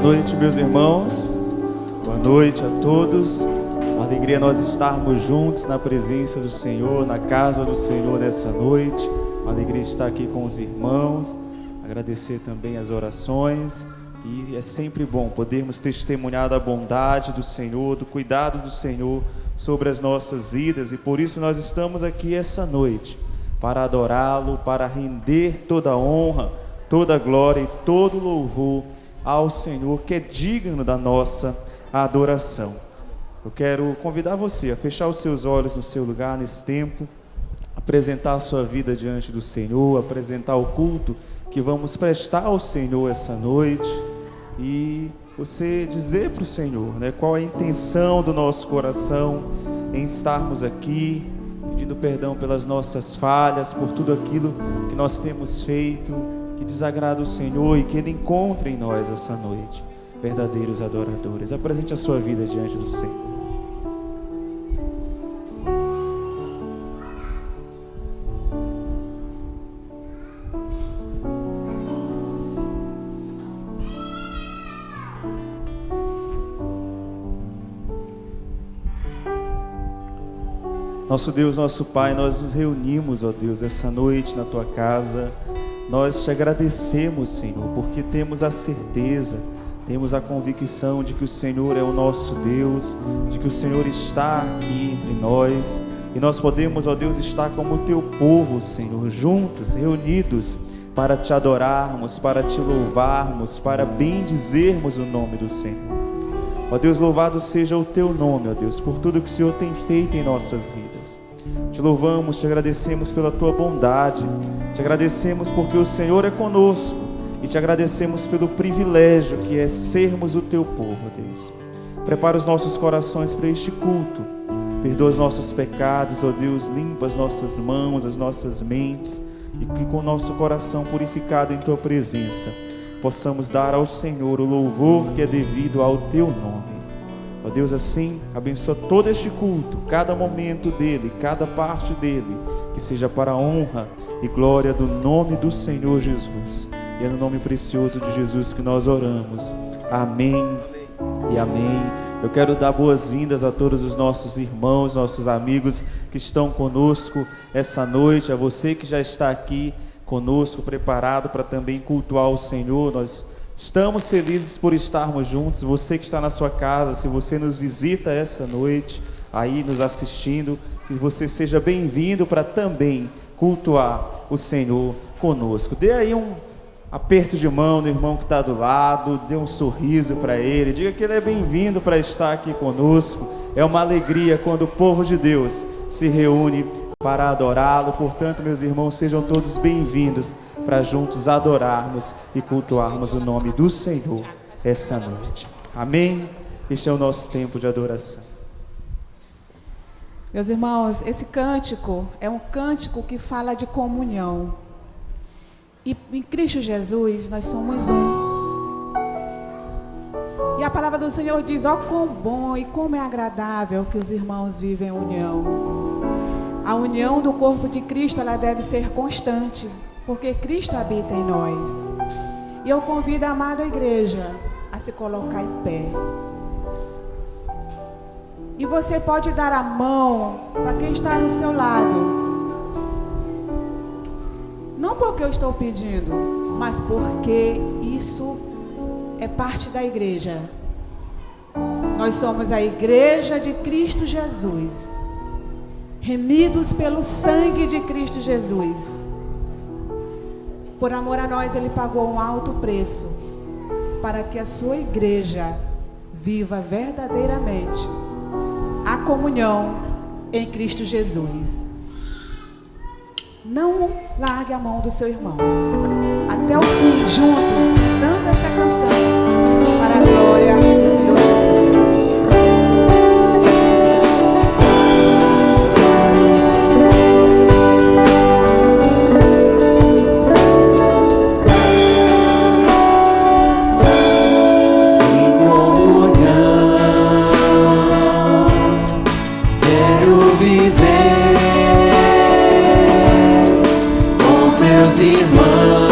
noite, meus irmãos. Boa noite a todos. Uma alegria nós estarmos juntos na presença do Senhor, na casa do Senhor nessa noite. Uma alegria estar aqui com os irmãos. Agradecer também as orações. E é sempre bom podermos testemunhar da bondade do Senhor, do cuidado do Senhor sobre as nossas vidas. E por isso nós estamos aqui essa noite, para adorá-lo, para render toda a honra, toda a glória e todo o louvor ao Senhor, que é digno da nossa adoração. Eu quero convidar você a fechar os seus olhos no seu lugar nesse tempo, apresentar a sua vida diante do Senhor, apresentar o culto que vamos prestar ao Senhor essa noite, e você dizer para o Senhor, qual é a intenção do nosso coração em estarmos aqui, pedindo perdão pelas nossas falhas, por tudo aquilo que nós temos feito que desagrada o Senhor, e que Ele encontre em nós essa noite verdadeiros adoradores. Apresente a sua vida diante do Senhor. Nosso Deus, nosso Pai, nós nos reunimos, ó Deus, essa noite na Tua casa. Nós te agradecemos, Senhor, porque temos a certeza, temos a convicção de que o Senhor é o nosso Deus, de que o Senhor está aqui entre nós, e nós podemos, ó Deus, estar como o Teu povo, Senhor, juntos, reunidos, para Te adorarmos, para Te louvarmos, para bendizermos o nome do Senhor. Ó Deus, louvado seja o Teu nome, ó Deus, por tudo que o Senhor tem feito em nossas vidas. Te louvamos, te agradecemos pela Tua bondade, te agradecemos porque o Senhor é conosco, e te agradecemos pelo privilégio que é sermos o Teu povo, ó Deus. Prepara os nossos corações para este culto, perdoa os nossos pecados, ó Deus, limpa as nossas mãos, as nossas mentes, e que com o nosso coração purificado em Tua presença, possamos dar ao Senhor o louvor que é devido ao Teu nome. Ó Deus, assim, abençoa todo este culto, cada momento dele, cada parte dele, que seja para a honra e glória do nome do Senhor Jesus. E é no nome precioso de Jesus que nós oramos. Amém e amém. Eu quero dar boas-vindas a todos os nossos irmãos, nossos amigos que estão conosco essa noite, a você que já está aqui conosco, preparado para também cultuar o Senhor. Nós estamos felizes por estarmos juntos. Você que está na sua casa, se você nos visita essa noite, aí nos assistindo, que você seja bem-vindo para também cultuar o Senhor conosco. Dê aí um aperto de mão no irmão que está do lado, dê um sorriso para ele, diga que ele é bem-vindo para estar aqui conosco. É uma alegria quando o povo de Deus se reúne para adorá-lo. Portanto, meus irmãos, sejam todos bem-vindos para juntos adorarmos e cultuarmos o nome do Senhor essa noite. Amém? Este é o nosso tempo de adoração. Meus irmãos, esse cântico é um cântico que fala de comunhão. E em Cristo Jesus nós somos um. E a palavra do Senhor diz: ó, quão bom e como é agradável que os irmãos vivem em união. A união do corpo de Cristo, ela deve ser constante, porque Cristo habita em nós. E eu convido a amada igreja a se colocar em pé. E você pode dar a mão para quem está do seu lado. Não porque eu estou pedindo, mas porque isso é parte da igreja. Nós somos a igreja de Cristo Jesus, remidos pelo sangue de Cristo Jesus. Por amor a nós, Ele pagou um alto preço para que a sua igreja viva verdadeiramente a comunhão em Cristo Jesus. Não largue a mão do seu irmão. Até o fim, juntos, cantando esta canção para a glória do Senhor Jesus. Irmãos,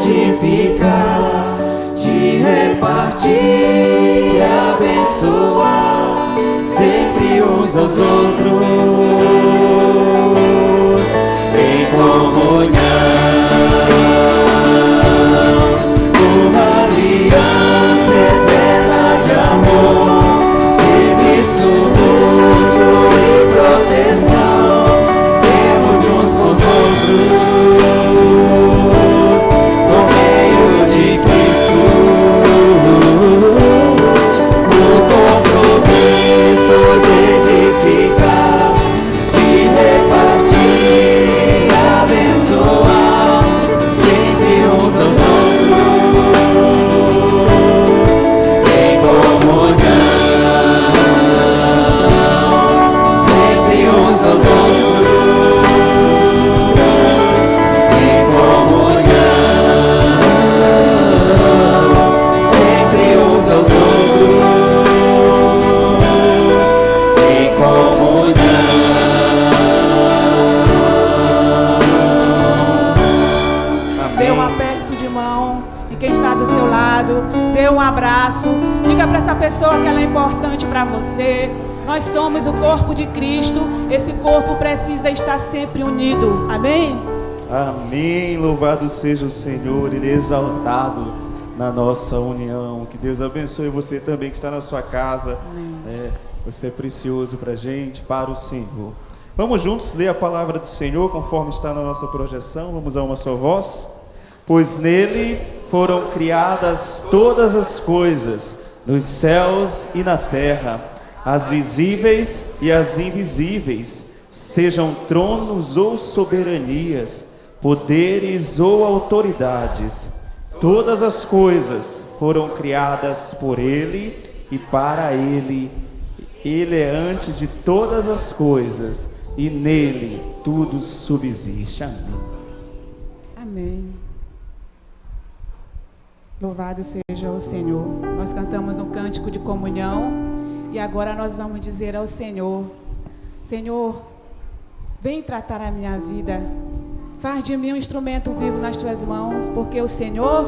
edificar, de repartir e abençoar sempre uns aos outros, em comunhão, uma aliança eterna de amor, serviço mútuo e proteção, temos uns com os outros, por meio de Cristo, o compromisso de edificar, de repartir e abençoar sempre uns aos outros, em comunhão, sempre uns aos outros, em comunhão, sempre uns aos outros, em comunhão. Dê um aperto de mão em quem está do seu lado, dê um abraço, diga para essa pessoa que ela é importante para você. Nós somos o corpo de Cristo, esse corpo precisa estar sempre unido, amém? Amém. Louvado seja o Senhor, Ele é exaltado na nossa união. Que Deus abençoe você também que está na sua casa. Você é precioso para a gente, para o Senhor. Vamos juntos ler a palavra do Senhor conforme está na nossa projeção. Vamos a uma só voz. Pois nele foram criadas todas as coisas, nos céus e na terra, as visíveis e as invisíveis, sejam tronos ou soberanias, poderes ou autoridades. Todas as coisas foram criadas por ele e para ele. Ele é antes de todas as coisas e nele tudo subsiste. Amém. Amém. Louvado seja o Senhor. Nós cantamos um cântico de comunhão e agora nós vamos dizer ao Senhor: Senhor, vem tratar a minha vida. Faz de mim um instrumento vivo nas tuas mãos, porque o Senhor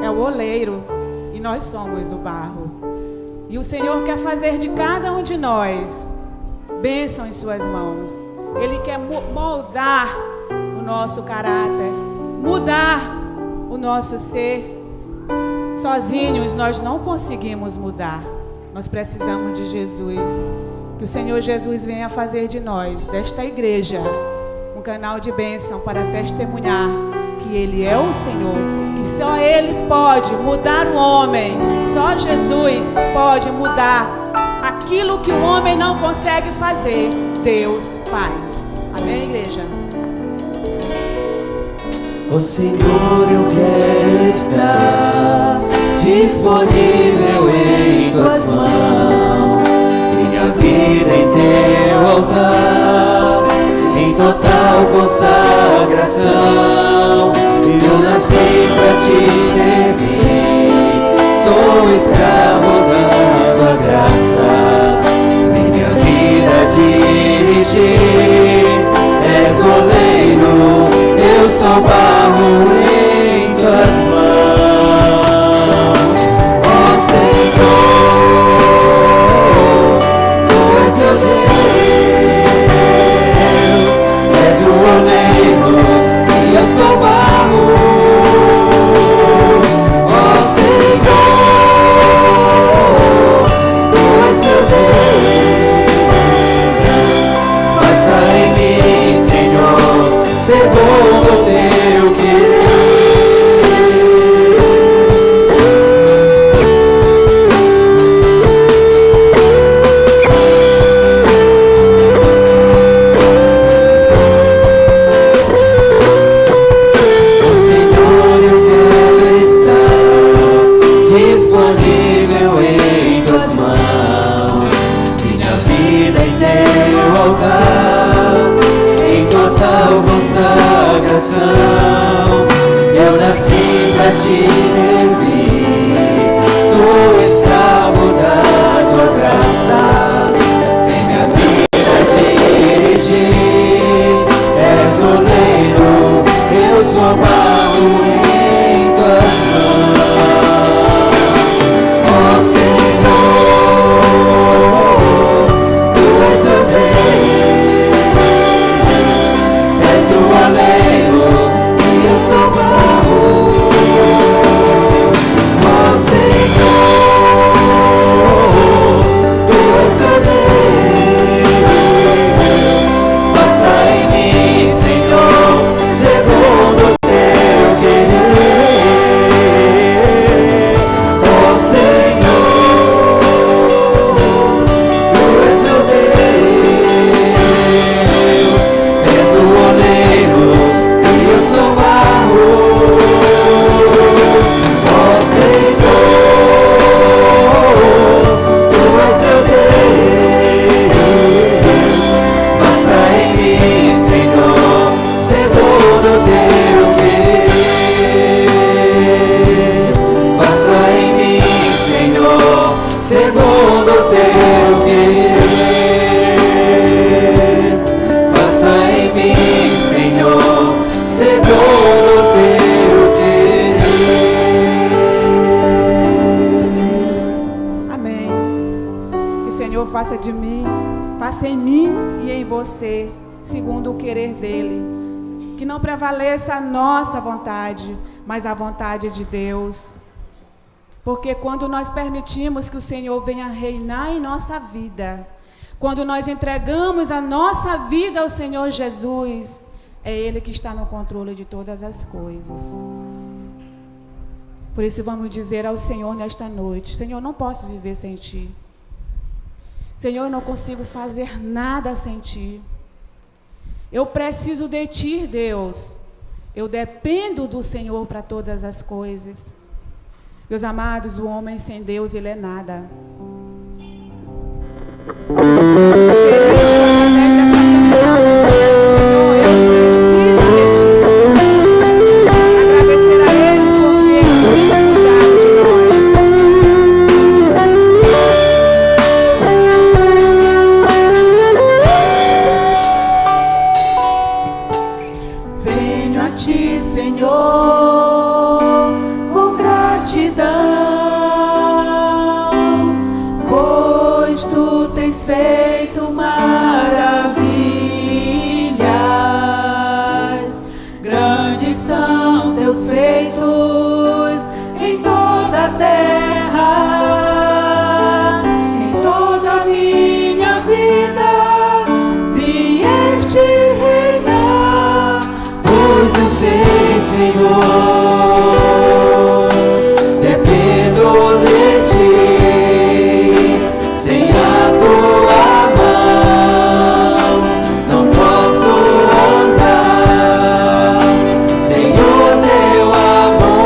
é o oleiro e nós somos o barro. E o Senhor quer fazer de cada um de nós bênção em suas mãos. Ele quer moldar o nosso caráter, mudar o nosso ser. Sozinhos nós não conseguimos mudar. Nós precisamos de Jesus. Que o Senhor Jesus venha fazer de nós, desta igreja, um canal de bênção para testemunhar que Ele é o Senhor, que só Ele pode mudar o homem. Só Jesus pode mudar aquilo que o homem não consegue fazer. Deus faz. Amém, igreja? Ó Senhor, eu quero estar disponível em tuas mãos, minha vida em teu altar, em total consagração. Eu nasci pra te servir, sou escravo da tua graça, minha vida dirigir. És o oleiro, eu sou barro em tuas mãos. Ó Senhor, tu és meu Deus, és o oleiro e eu sou barro. Ó Senhor, tu és meu Deus, faça em mim, Senhor, segundo o teu querer. Ó Senhor, eu quero estar disponível em tuas mãos, minha vida em teu altar, em total consagração. Eu nasci pra te servir, sou escravo da tua graça, vem minha vida dirigir. És oleiro, eu sou barro de mim, faça em mim e em você, segundo o querer dele. Que não prevaleça a nossa vontade, mas a vontade de Deus. Porque quando nós permitimos que o Senhor venha reinar em nossa vida, quando nós entregamos a nossa vida ao Senhor Jesus, é Ele que está no controle de todas as coisas. Por isso vamos dizer ao Senhor nesta noite: Senhor, não posso viver sem Ti. Senhor, eu não consigo fazer nada sem Ti. Eu preciso de Ti, Deus. Eu dependo do Senhor para todas as coisas. Meus amados, o homem sem Deus, ele é nada. Nós vamos dizer isso através dessa canção. Senhor, eu preciso de Ti. Agradecer a Ele porque Ele tem cuidado de nós. Venho a Ti, Senhor, com gratidão, pois Tu tens feito maravilhas. Grandes são Teus feitos em toda a terra. Em toda a minha vida vieste reinar, pois eu sei, Senhor, dependo de Ti. Sem a Tua mão não posso andar. Sem o Teu amor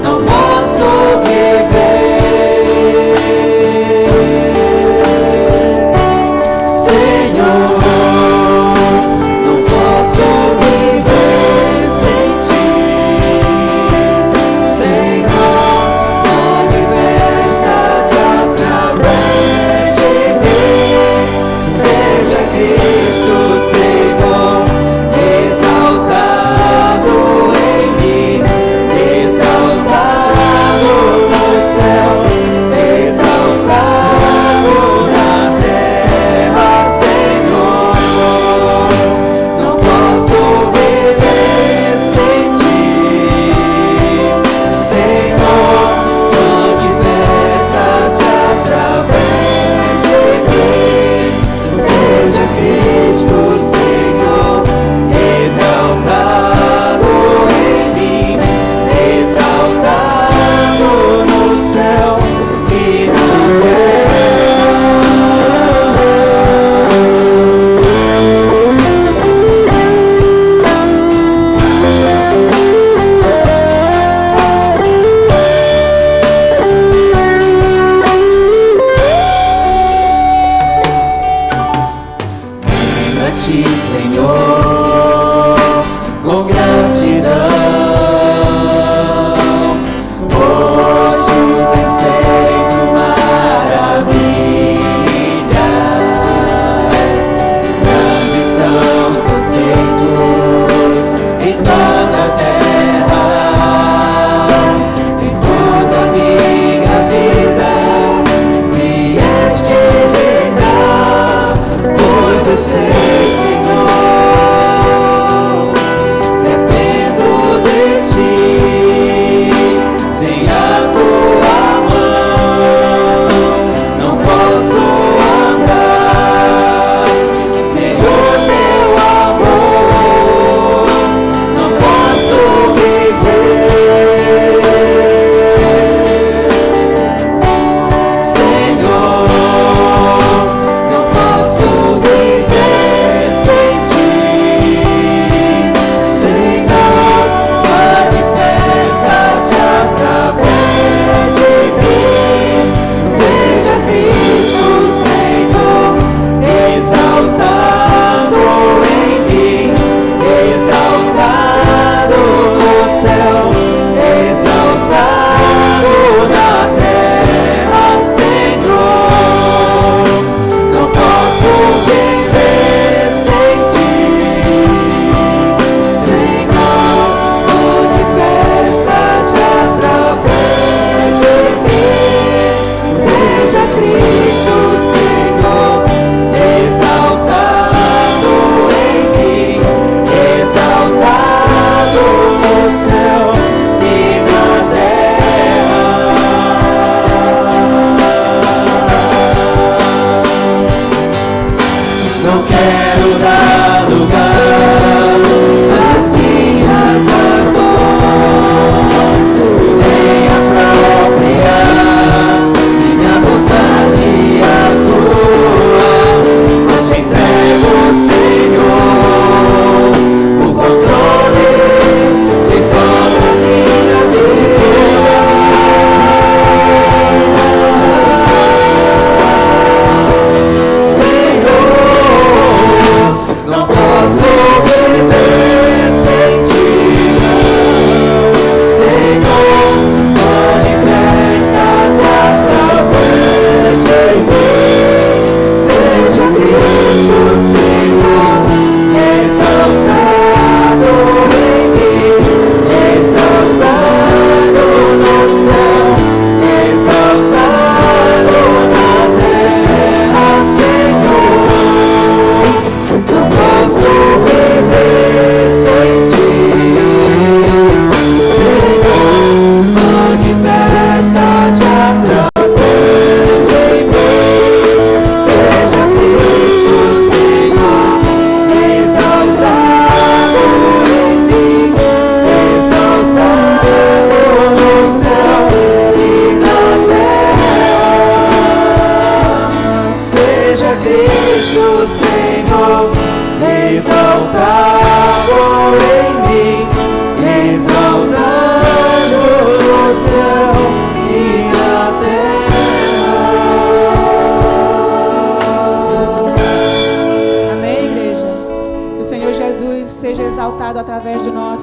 não posso viver. Senhor, não posso viver sem Ti. Senhor, manifesta-te através de mim. Seja Cristo, Senhor, exaltado em mim, exaltado no céu, exaltado na terra. Senhor, não posso viver sem Ti. Senhor, manifesta-te através de mim. Seja Cristo, Senhor, exaltado em mim, exaltado no céu e na Venho a Ti, Senhor, com gratidão, pois Tu tens feito maravilhas. Grandes são os Teus feitos em toda a terra. Em toda a minha vida vieste reinar, pois eu sei, Senhor, dependo de Ti. Sem a Tua mão não posso andar. Sem o Teu amor não posso viver. Senhor, não posso viver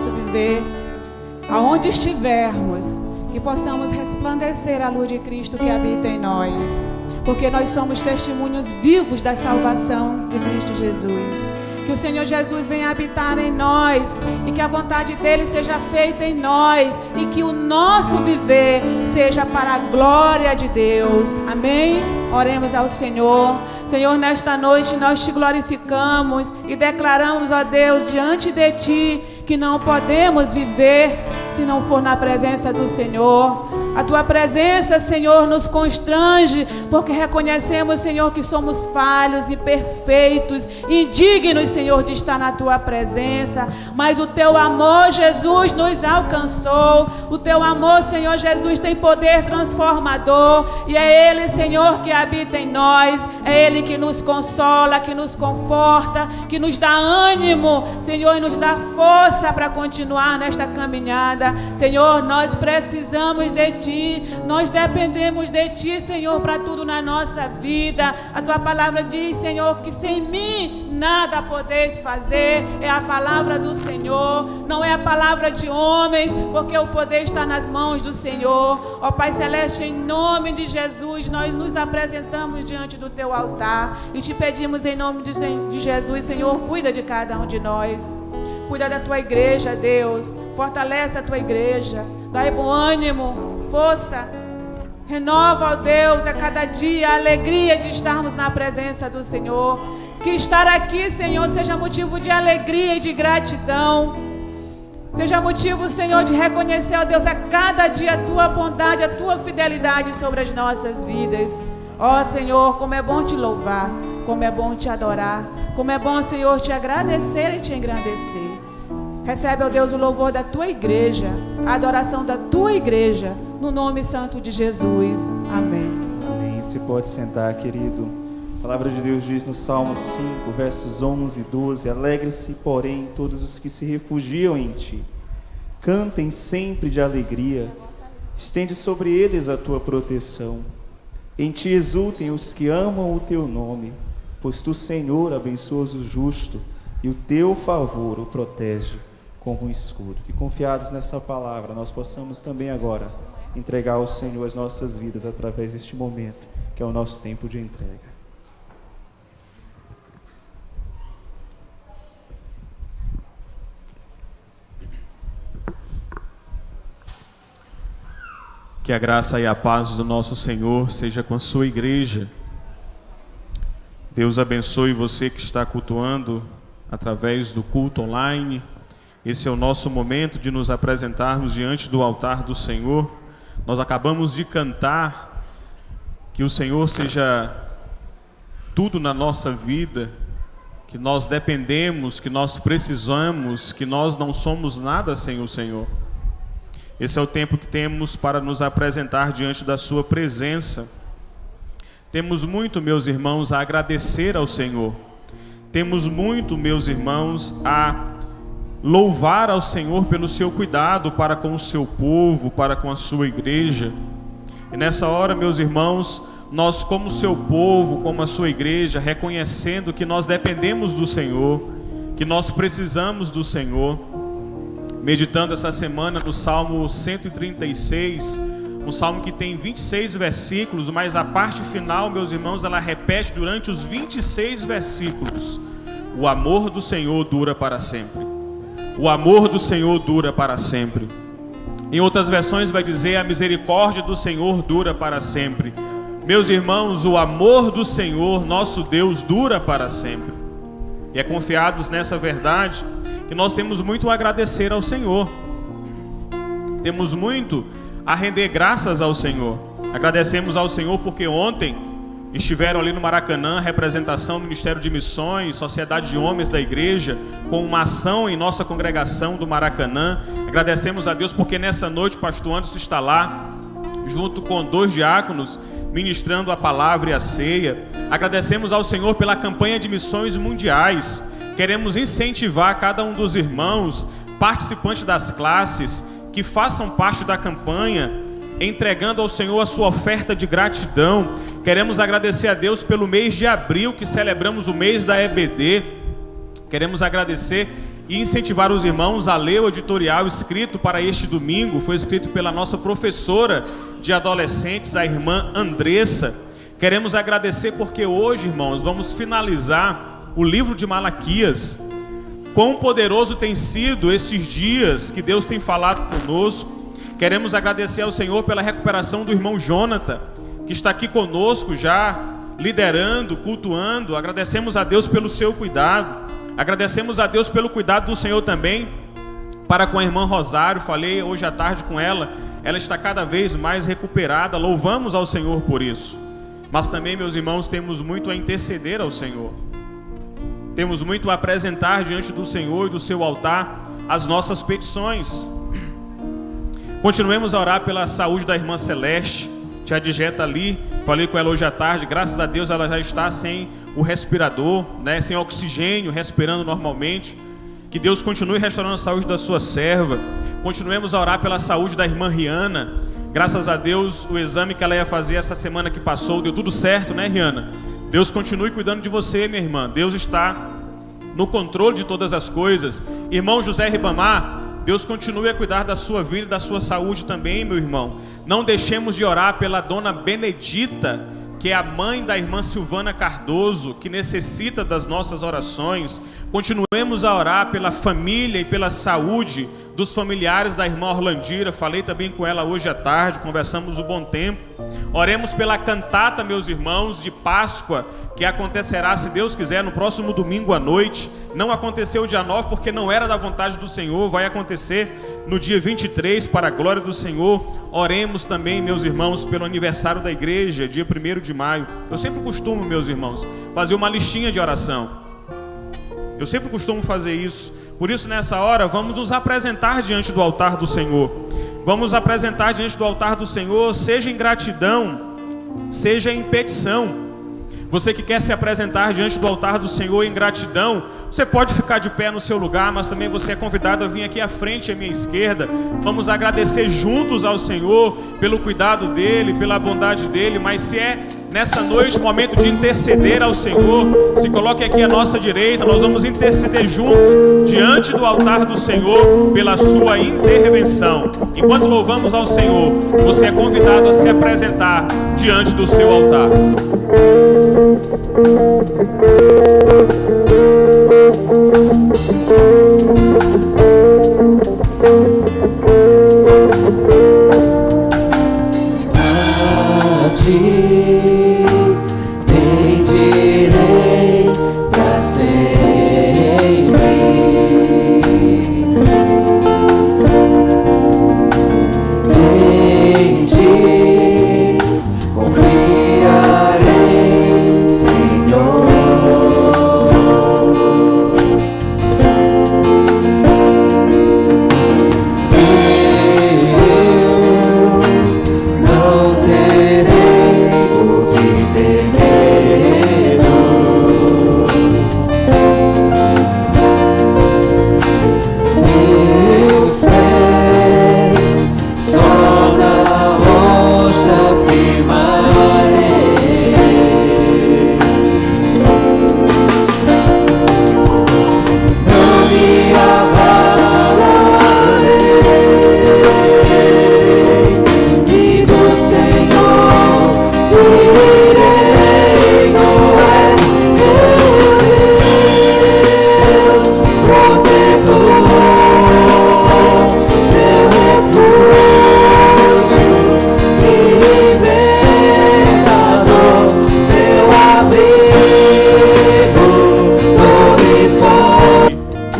nosso viver, aonde estivermos, que possamos resplandecer a luz de Cristo que habita em nós, porque nós somos testemunhos vivos da salvação de Cristo Jesus. Que o Senhor Jesus venha habitar em nós e que a vontade dele seja feita em nós e que o nosso viver seja para a glória de Deus. Amém? Oremos ao Senhor. Senhor, nesta noite nós te glorificamos e declaramos, ó Deus, diante de ti, que não podemos viver se não for na presença do Senhor. A tua presença, Senhor, nos constrange, porque reconhecemos, Senhor, que somos falhos, imperfeitos, indignos, Senhor, de estar na tua presença. Mas o teu amor, Jesus, nos alcançou. O teu amor, Senhor Jesus, tem poder transformador. E é Ele, Senhor, que habita em nós. É Ele que nos consola, que nos conforta, que nos dá ânimo, Senhor, e nos dá força para continuar nesta caminhada. Senhor, nós precisamos de ti. Nós dependemos de ti, Senhor, para tudo na nossa vida. A tua palavra diz, Senhor, que sem mim nada podeis fazer. É a palavra do Senhor, não é a palavra de homens, porque o poder está nas mãos do Senhor. Ó Pai Celeste, em nome de Jesus, nós nos apresentamos diante do teu altar e te pedimos em nome de Jesus, Senhor, cuida de cada um de nós. Cuida da tua igreja, Deus. Fortalece a tua igreja. Dai bom ânimo, força. Renova, ó Deus, a cada dia a alegria de estarmos na presença do Senhor. Que estar aqui, Senhor, seja motivo de alegria e de gratidão. Seja motivo, Senhor, de reconhecer, ó Deus, a cada dia a tua bondade, a tua fidelidade sobre as nossas vidas. Ó Senhor, como é bom te louvar, como é bom te adorar, como é bom, Senhor, te agradecer e te engrandecer. Recebe, ó Deus, o louvor da tua igreja, a adoração da tua igreja, no nome santo de Jesus. Amém. Amém. Se pode sentar, querido. A palavra de Deus diz no Salmo 5, versos 11 e 12: Alegre-se, porém, todos os que se refugiam em ti. Cantem sempre de alegria. Estende sobre eles a tua proteção. Em ti exultem os que amam o teu nome, pois tu, Senhor, abençoas o justo e o teu favor o protege como um escudo. Que confiados nessa palavra, nós possamos também agora entregar ao Senhor as nossas vidas através deste momento, que é o nosso tempo de entrega. Que a graça e a paz do nosso Senhor seja com a sua igreja. Deus abençoe você que está cultuando através do culto online. Esse é o nosso momento de nos apresentarmos diante do altar do Senhor. Nós acabamos de cantar que o Senhor seja tudo na nossa vida, que nós dependemos, que nós precisamos, que nós não somos nada sem o Senhor. Esse é o tempo que temos para nos apresentar diante da sua presença. Temos muito, meus irmãos, a agradecer ao Senhor. Temos muito, meus irmãos, a louvar ao Senhor pelo seu cuidado para com o seu povo, para com a sua igreja. E nessa hora, meus irmãos, nós como seu povo, como a sua igreja, reconhecendo que nós dependemos do Senhor, que nós precisamos do Senhor, meditando essa semana no Salmo 136, um salmo que tem 26 versículos, mas a parte final, meus irmãos, ela repete durante os 26 versículos: o amor do Senhor dura para sempre. O amor do Senhor dura para sempre. Em outras versões vai dizer: a misericórdia do Senhor dura para sempre. Meus irmãos, o amor do Senhor, nosso Deus, dura para sempre. E é confiados nessa verdade que nós temos muito a agradecer ao Senhor. Temos muito a render graças ao Senhor. Agradecemos ao Senhor porque ontem estiveram ali no Maracanã, representação, Ministério de Missões, Sociedade de Homens da Igreja, com uma ação em nossa congregação do Maracanã. Agradecemos a Deus porque nessa noite o pastor Anderson está lá, junto com 2 diáconos, ministrando a palavra e a ceia. Agradecemos ao Senhor pela campanha de missões mundiais. Queremos incentivar cada um dos irmãos, participantes das classes, que façam parte da campanha, entregando ao Senhor a sua oferta de gratidão. Queremos agradecer a Deus pelo mês de abril, que celebramos o mês da EBD. Queremos agradecer e incentivar os irmãos a ler o editorial escrito para este domingo. Foi escrito pela nossa professora de adolescentes, a irmã Andressa. Queremos agradecer porque hoje, irmãos, vamos finalizar o livro de Malaquias. Quão poderoso tem sido esses dias que Deus tem falado conosco. Queremos agradecer ao Senhor pela recuperação do irmão Jonathan, que está aqui conosco já, liderando, cultuando. Agradecemos a Deus pelo seu cuidado. Agradecemos a Deus pelo cuidado do Senhor também para com a irmã Rosário. Falei hoje à tarde com ela. Ela está cada vez mais recuperada. Louvamos ao Senhor por isso. Mas também, meus irmãos, temos muito a interceder ao Senhor. Temos muito a apresentar diante do Senhor e do seu altar as nossas petições. Continuemos a orar pela saúde da irmã Celeste. Tia Digeta ali, falei com ela hoje à tarde. Graças a Deus ela já está sem o respirador, né, sem oxigênio, respirando normalmente. Que Deus continue restaurando a saúde da sua serva. Continuemos a orar pela saúde da irmã Riana. Graças a Deus, o exame que ela ia fazer essa semana que passou deu tudo certo, né, Riana? Deus continue cuidando de você, minha irmã. Deus está no controle de todas as coisas. Irmão José Ribamar, Deus continue a cuidar da sua vida e da sua saúde também, meu irmão. Não deixemos de orar pela dona Benedita, que é a mãe da irmã Silvana Cardoso, que necessita das nossas orações. Continuemos a orar pela família e pela saúde dos familiares da irmã Orlandira. Falei também com ela hoje à tarde, conversamos um bom tempo. Oremos pela cantata, meus irmãos, de Páscoa, que acontecerá, se Deus quiser, no próximo domingo à noite. Não aconteceu dia 9 porque não era da vontade do Senhor. Vai acontecer no dia 23, para a glória do Senhor. Oremos também, meus irmãos, pelo aniversário da igreja, dia 1º de maio. Eu sempre costumo, meus irmãos, fazer uma listinha de oração. Eu sempre costumo fazer isso. Por isso, nessa hora, vamos nos apresentar diante do altar do Senhor. Vamos apresentar diante do altar do Senhor, seja em gratidão, seja em petição. Você que quer se apresentar diante do altar do Senhor em gratidão, você pode ficar de pé no seu lugar, mas também você é convidado a vir aqui à frente, à minha esquerda. Vamos agradecer juntos ao Senhor pelo cuidado dEle, pela bondade dEle. Mas se é nessa noite momento de interceder ao Senhor, se coloque aqui à nossa direita. Nós vamos interceder juntos diante do altar do Senhor pela sua intervenção. Enquanto louvamos ao Senhor, você é convidado a se apresentar diante do seu altar. A ti bendirei pra sempre. Em ti confiarei, Senhor.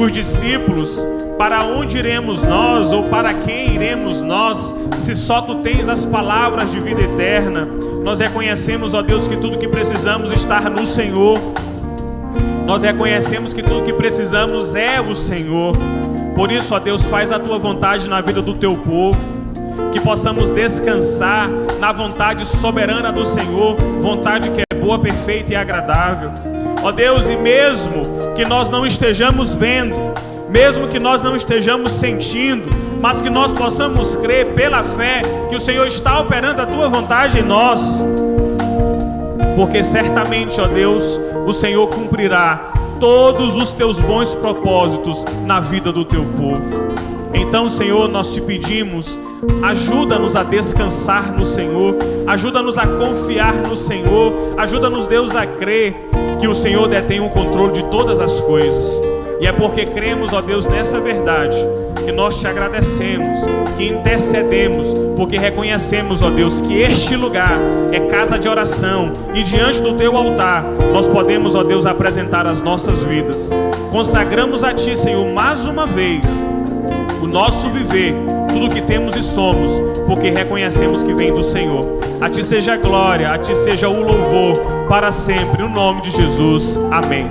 Os discípulos, para onde iremos nós, ou para quem iremos nós, se só tu tens as palavras de vida eterna? Nós reconhecemos, ó Deus, que tudo que precisamos está no Senhor. Nós reconhecemos que tudo que precisamos é o Senhor. Por isso, ó Deus, faz a tua vontade na vida do teu povo, que possamos descansar na vontade soberana do Senhor, vontade que é boa, perfeita e agradável. Ó Deus, e mesmo que nós não estejamos vendo, mesmo que nós não estejamos sentindo, mas que nós possamos crer pela fé que o Senhor está operando a tua vontade em nós, porque certamente, ó Deus, o Senhor cumprirá todos os teus bons propósitos na vida do teu povo. Então, Senhor, nós te pedimos, ajuda-nos a descansar no Senhor, ajuda-nos a confiar no Senhor, ajuda-nos, Deus, a crer que o Senhor detém o controle de todas as coisas. E é porque cremos, ó Deus, nessa verdade, que nós te agradecemos, que intercedemos, porque reconhecemos, ó Deus, que este lugar é casa de oração, e diante do teu altar nós podemos, ó Deus, apresentar as nossas vidas. Consagramos a ti, Senhor, mais uma vez o nosso viver, tudo que temos e somos, porque reconhecemos que vem do Senhor. A ti seja a glória, a ti seja o louvor para sempre, no nome de Jesus, amém.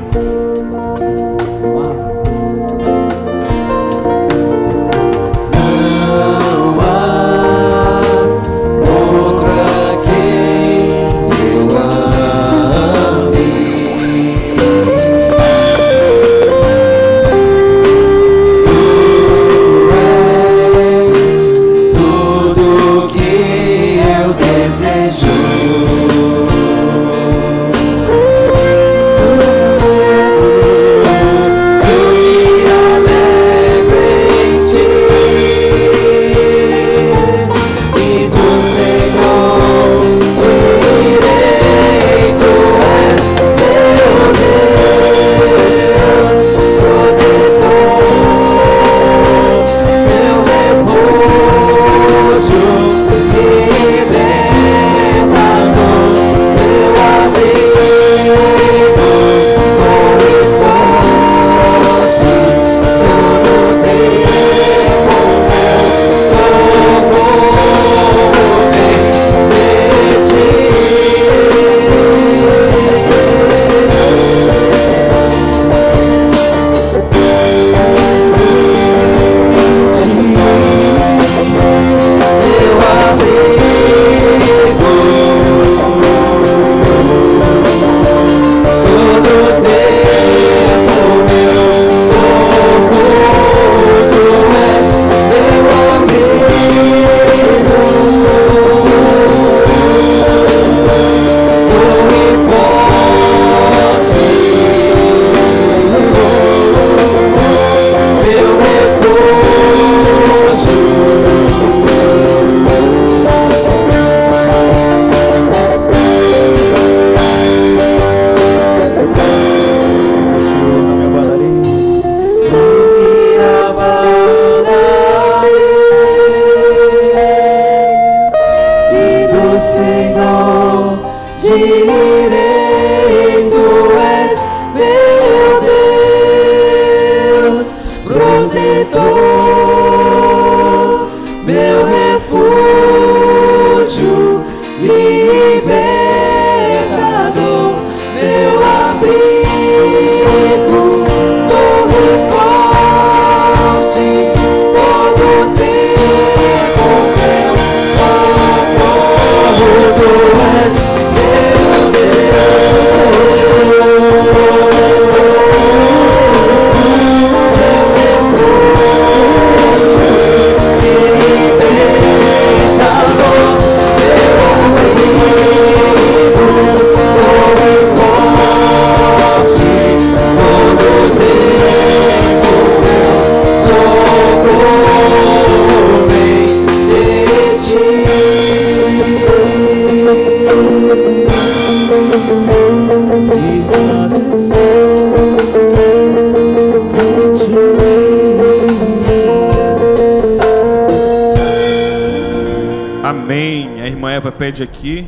Amém. A irmã Eva pede aqui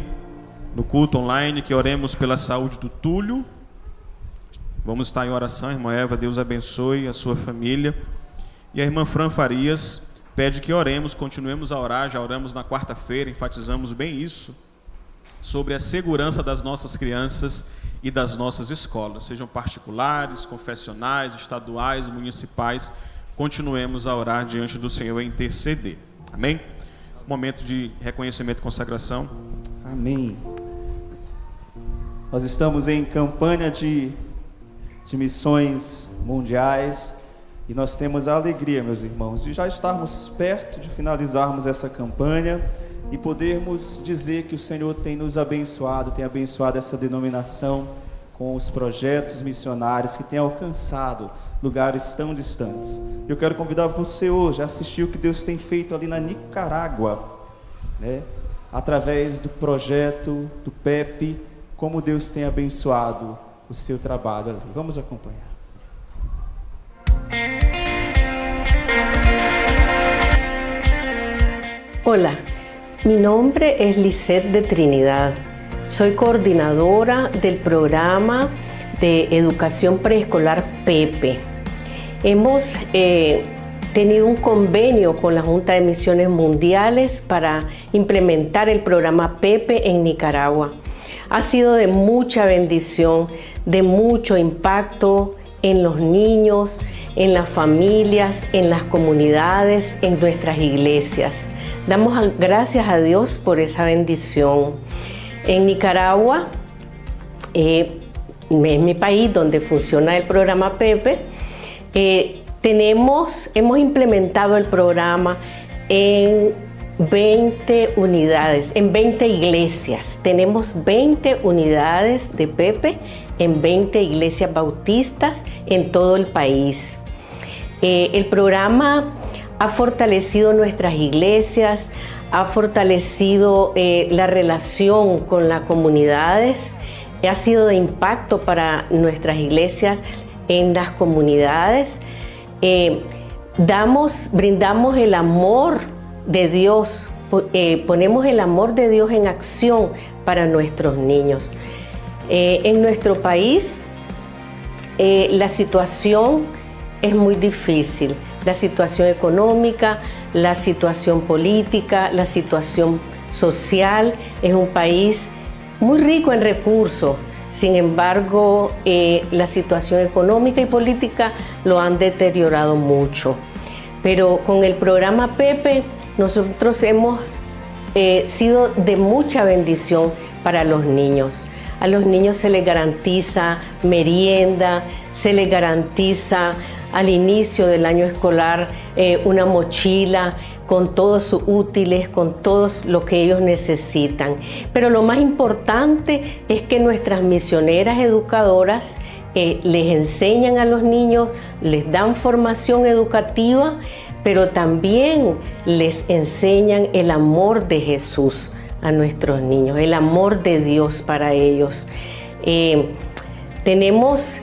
no culto online que oremos pela saúde do Túlio. Vamos estar em oração, irmã Eva, Deus abençoe a sua família. E a irmã Fran Farias pede que oremos, continuemos a orar, já oramos na quarta-feira, enfatizamos bem isso, sobre a segurança das nossas crianças e das nossas escolas, sejam particulares, confessionais, estaduais, municipais, continuemos a orar diante do Senhor e interceder. Amém? Momento de reconhecimento e consagração. Amém. Nós estamos em campanha de missões mundiais e nós temos a alegria, meus irmãos, de já estarmos perto de finalizarmos essa campanha e podermos dizer que o Senhor tem nos abençoado, tem abençoado essa denominação com os projetos missionários que têm alcançado lugares tão distantes. Eu quero convidar você hoje a assistir o que Deus tem feito ali na Nicarágua, né? Através do projeto do PEP, como Deus tem abençoado o seu trabalho ali. Vamos acompanhar. Hola, mi nombre es Lisette de Trinidad. Soy coordinadora del programa de educación preescolar PEPE. Hemos tenido un convenio con la Junta de Misiones Mundiales para implementar el programa PEPE en Nicaragua. Ha sido de mucha bendición, de mucho impacto en los niños, en las familias, en las comunidades, en nuestras iglesias. Damos gracias a Dios por esa bendición. En Nicaragua, es mi país donde funciona el programa PEPE, hemos implementado el programa en 20 unidades, en 20 iglesias. Tenemos 20 unidades de PEPE en 20 iglesias bautistas en todo el país. El programa ha fortalecido nuestras iglesias, ha fortalecido la relación con las comunidades, ha sido de impacto para nuestras iglesias en las comunidades. Brindamos el amor de Dios, ponemos el amor de Dios en acción para nuestros niños. En nuestro país la situación es muy difícil, la situación económica, la situación política, la situación social. Es un país muy rico en recursos, sin embargo la situación económica y política lo han deteriorado mucho. Pero con el programa PEPE nosotros hemos sido de mucha bendición para los niños. A los niños se les garantiza merienda, se les garantiza al inicio del año escolar una mochila con todos sus útiles, con todo lo que ellos necesitan. Pero lo más importante es que nuestras misioneras educadoras les enseñan a los niños, les dan formación educativa, pero también les enseñan el amor de Jesús a nuestros niños, el amor de Dios para ellos. Tenemos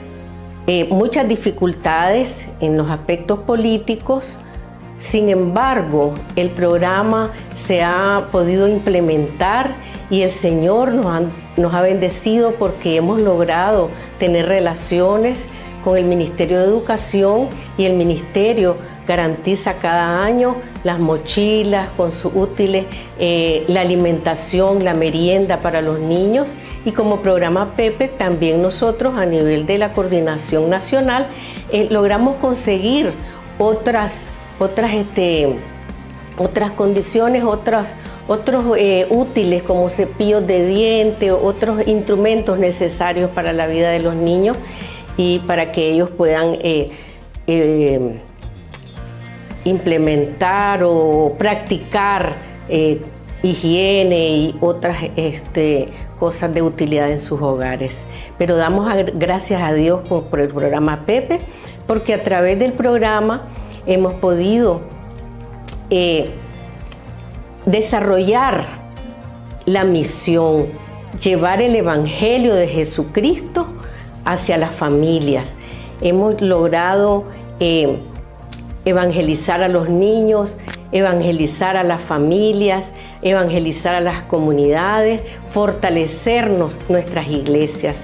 muchas dificultades en los aspectos políticos, sin embargo, el programa se ha podido implementar y el Señor nos ha bendecido porque hemos logrado tener relaciones con el Ministerio de Educación y el Ministerio garantiza cada año las mochilas con sus útiles, la alimentación, la merienda para los niños. Y como programa PEPE, también nosotros a nivel de la coordinación nacional logramos conseguir otras condiciones, otros útiles como cepillos de dientes, otros instrumentos necesarios para la vida de los niños y para que ellos puedan implementar o practicar higiene y otras cosas de utilidad en sus hogares. Pero damos gracias a Dios por el programa PEPE, porque a través del programa hemos podido desarrollar la misión, llevar el Evangelio de Jesucristo hacia las familias. Hemos logrado evangelizar a los niños, evangelizar a las familias, evangelizar a las comunidades, fortalecernos nuestras iglesias.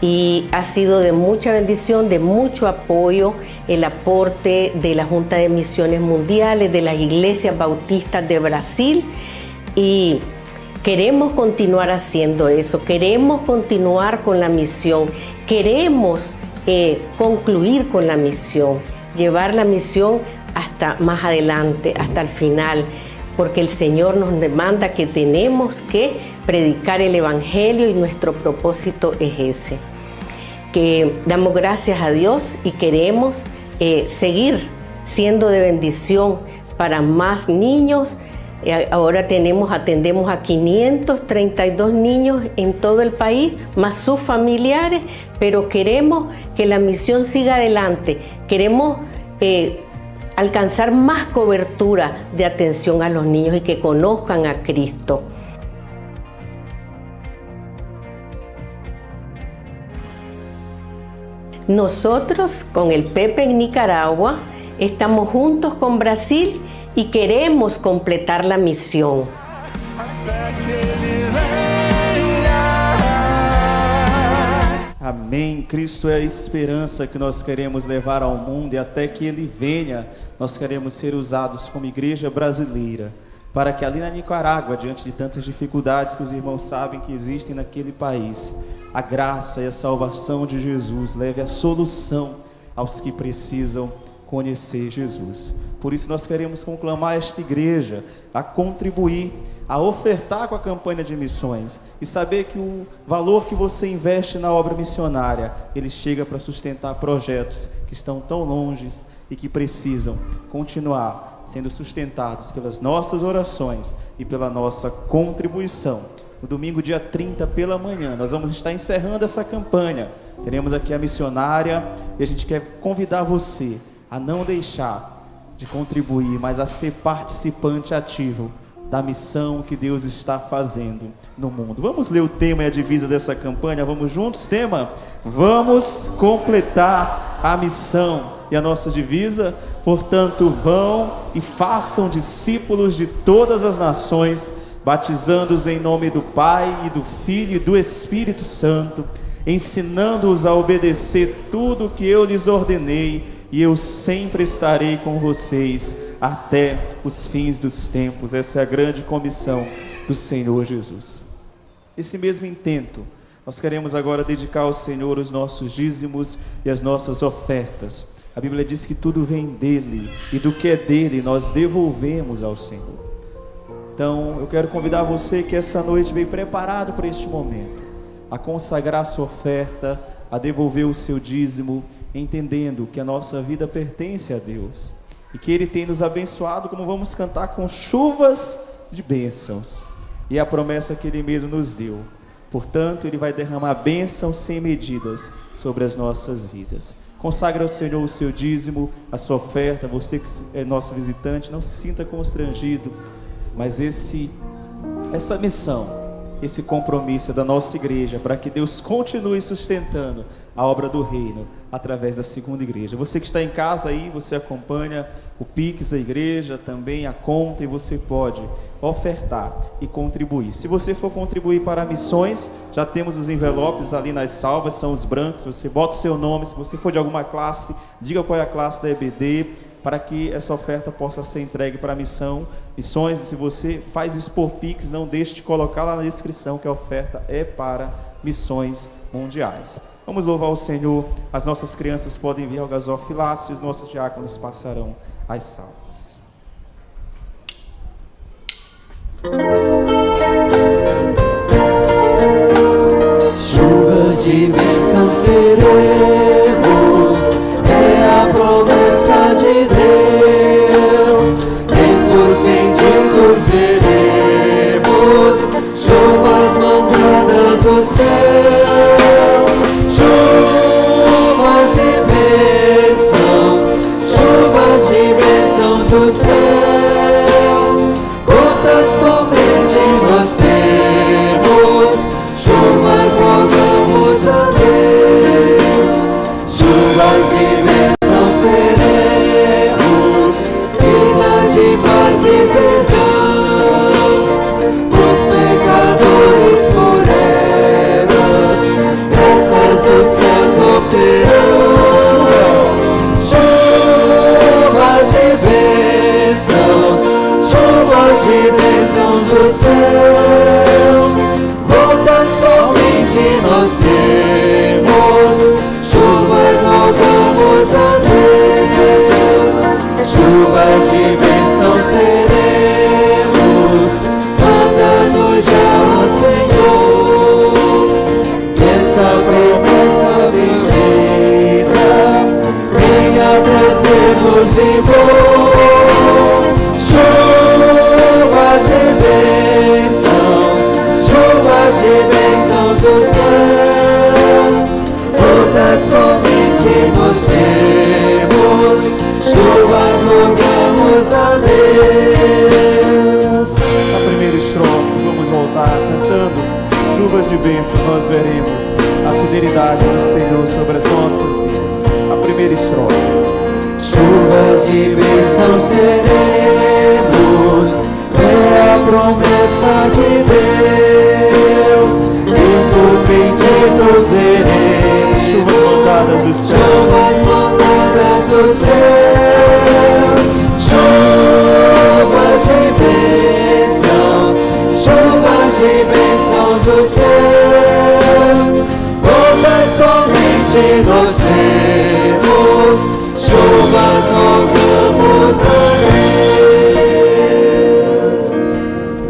Y ha sido de mucha bendición, de mucho apoyo, el aporte de la Junta de Misiones Mundiales, de las iglesias bautistas de Brasil, y queremos continuar haciendo eso, queremos continuar con la misión, queremos concluir con la misión, llevar la misión hasta más adelante, hasta el final, porque el Señor nos demanda que tenemos que predicar el Evangelio y nuestro propósito es ese. Que damos gracias a Dios y queremos seguir siendo de bendición para más niños Ahora atendemos a 532 niños en todo el país, más sus familiares, pero queremos que la misión siga adelante. Queremos alcanzar más cobertura de atención a los niños y que conozcan a Cristo. Nosotros con el Pepe en Nicaragua estamos juntos con Brasil y queremos completar la misión. Amém. Cristo é a esperança que nós queremos levar ao mundo, e até que Ele venha, nós queremos ser usados como igreja brasileira, para que ali na Nicarágua, diante de tantas dificuldades que os irmãos sabem que existem naquele país, a graça e a salvação de Jesus leve a solução aos que precisam conhecer Jesus. Por isso nós queremos conclamar esta igreja a contribuir, a ofertar com a campanha de missões e saber que o valor que você investe na obra missionária, ele chega para sustentar projetos que estão tão longe e que precisam continuar sendo sustentados pelas nossas orações e pela nossa contribuição. No domingo, dia 30, pela manhã, nós vamos estar encerrando essa campanha. Teremos aqui a missionária e a gente quer convidar você a não deixar de contribuir, mas a ser participante ativo da missão que Deus está fazendo no mundo. Vamos ler o tema e a divisa dessa campanha? Vamos juntos? Tema: vamos completar a missão. E a nossa divisa: portanto, vão e façam discípulos de todas as nações, batizando-os em nome do Pai e do Filho e do Espírito Santo, ensinando-os a obedecer tudo o que eu lhes ordenei, e eu sempre estarei com vocês até os fins dos tempos. Essa é a grande comissão do Senhor Jesus. Esse mesmo intento, nós queremos agora dedicar ao Senhor os nossos dízimos e as nossas ofertas. A Bíblia diz que tudo vem dele, e do que é dele nós devolvemos ao Senhor. Então eu quero convidar você que essa noite veio preparado para este momento, a consagrar a sua oferta, a devolver o seu dízimo, entendendo que a nossa vida pertence a Deus e que Ele tem nos abençoado, como vamos cantar, com chuvas de bênçãos, e a promessa que Ele mesmo nos deu. Portanto, Ele vai derramar bênçãos sem medidas sobre as nossas vidas. Consagra ao Senhor o seu dízimo, a sua oferta. Você que é nosso visitante, não se sinta constrangido, mas essa missão, esse compromisso é da nossa igreja, para que Deus continue sustentando a obra do reino através da segunda igreja. Você que está em casa aí, você acompanha o Pix da igreja, também a conta, e você pode ofertar e contribuir. Se você for contribuir para missões, já temos os envelopes ali nas salvas, são os brancos, você bota o seu nome. Se você for de alguma classe, diga qual é a classe da EBD, para que essa oferta possa ser entregue para missões. Se você faz isso por Pix, não deixe de colocar lá na descrição que a oferta é para missões mundiais. Vamos louvar o Senhor. As nossas crianças podem vir ao gasofilácio e os nossos diáconos passarão as salvas. Chuvas de bênção seremos, é a promessa de Deus. Tempos benditos veremos, chuvas mandadas dos céus. Chuvas de bênçãos dos céus. Gotas somente nós temos, chuvas rogamos a Deus. Chuvas de bênçãos teremos, vida de paz e perdão. Os pecadores por elas, graças dos céus obterão. Chuvas de bênçãos dos céus. Gotas somente nós temos, chuvas rogamos a Deus. Chuvas de bênçãos teremos, manda-nos já o Senhor. Essa promessa bendita venha trazer-nos vigor. Chuvas chuvas de bênção nós veremos a fidelidade do Senhor sobre as nossas vidas. A primeira estrofe. Chuvas de bênção seremos, é a promessa de Deus. Ricos benditos seremos, Chuvas mandadas dos céus. chuvas mandadas dos céus. Chuvas de bênçãos, chuvas de bênçãos dos céus. Gotas somente nós temos, chuvas rogamos a Deus.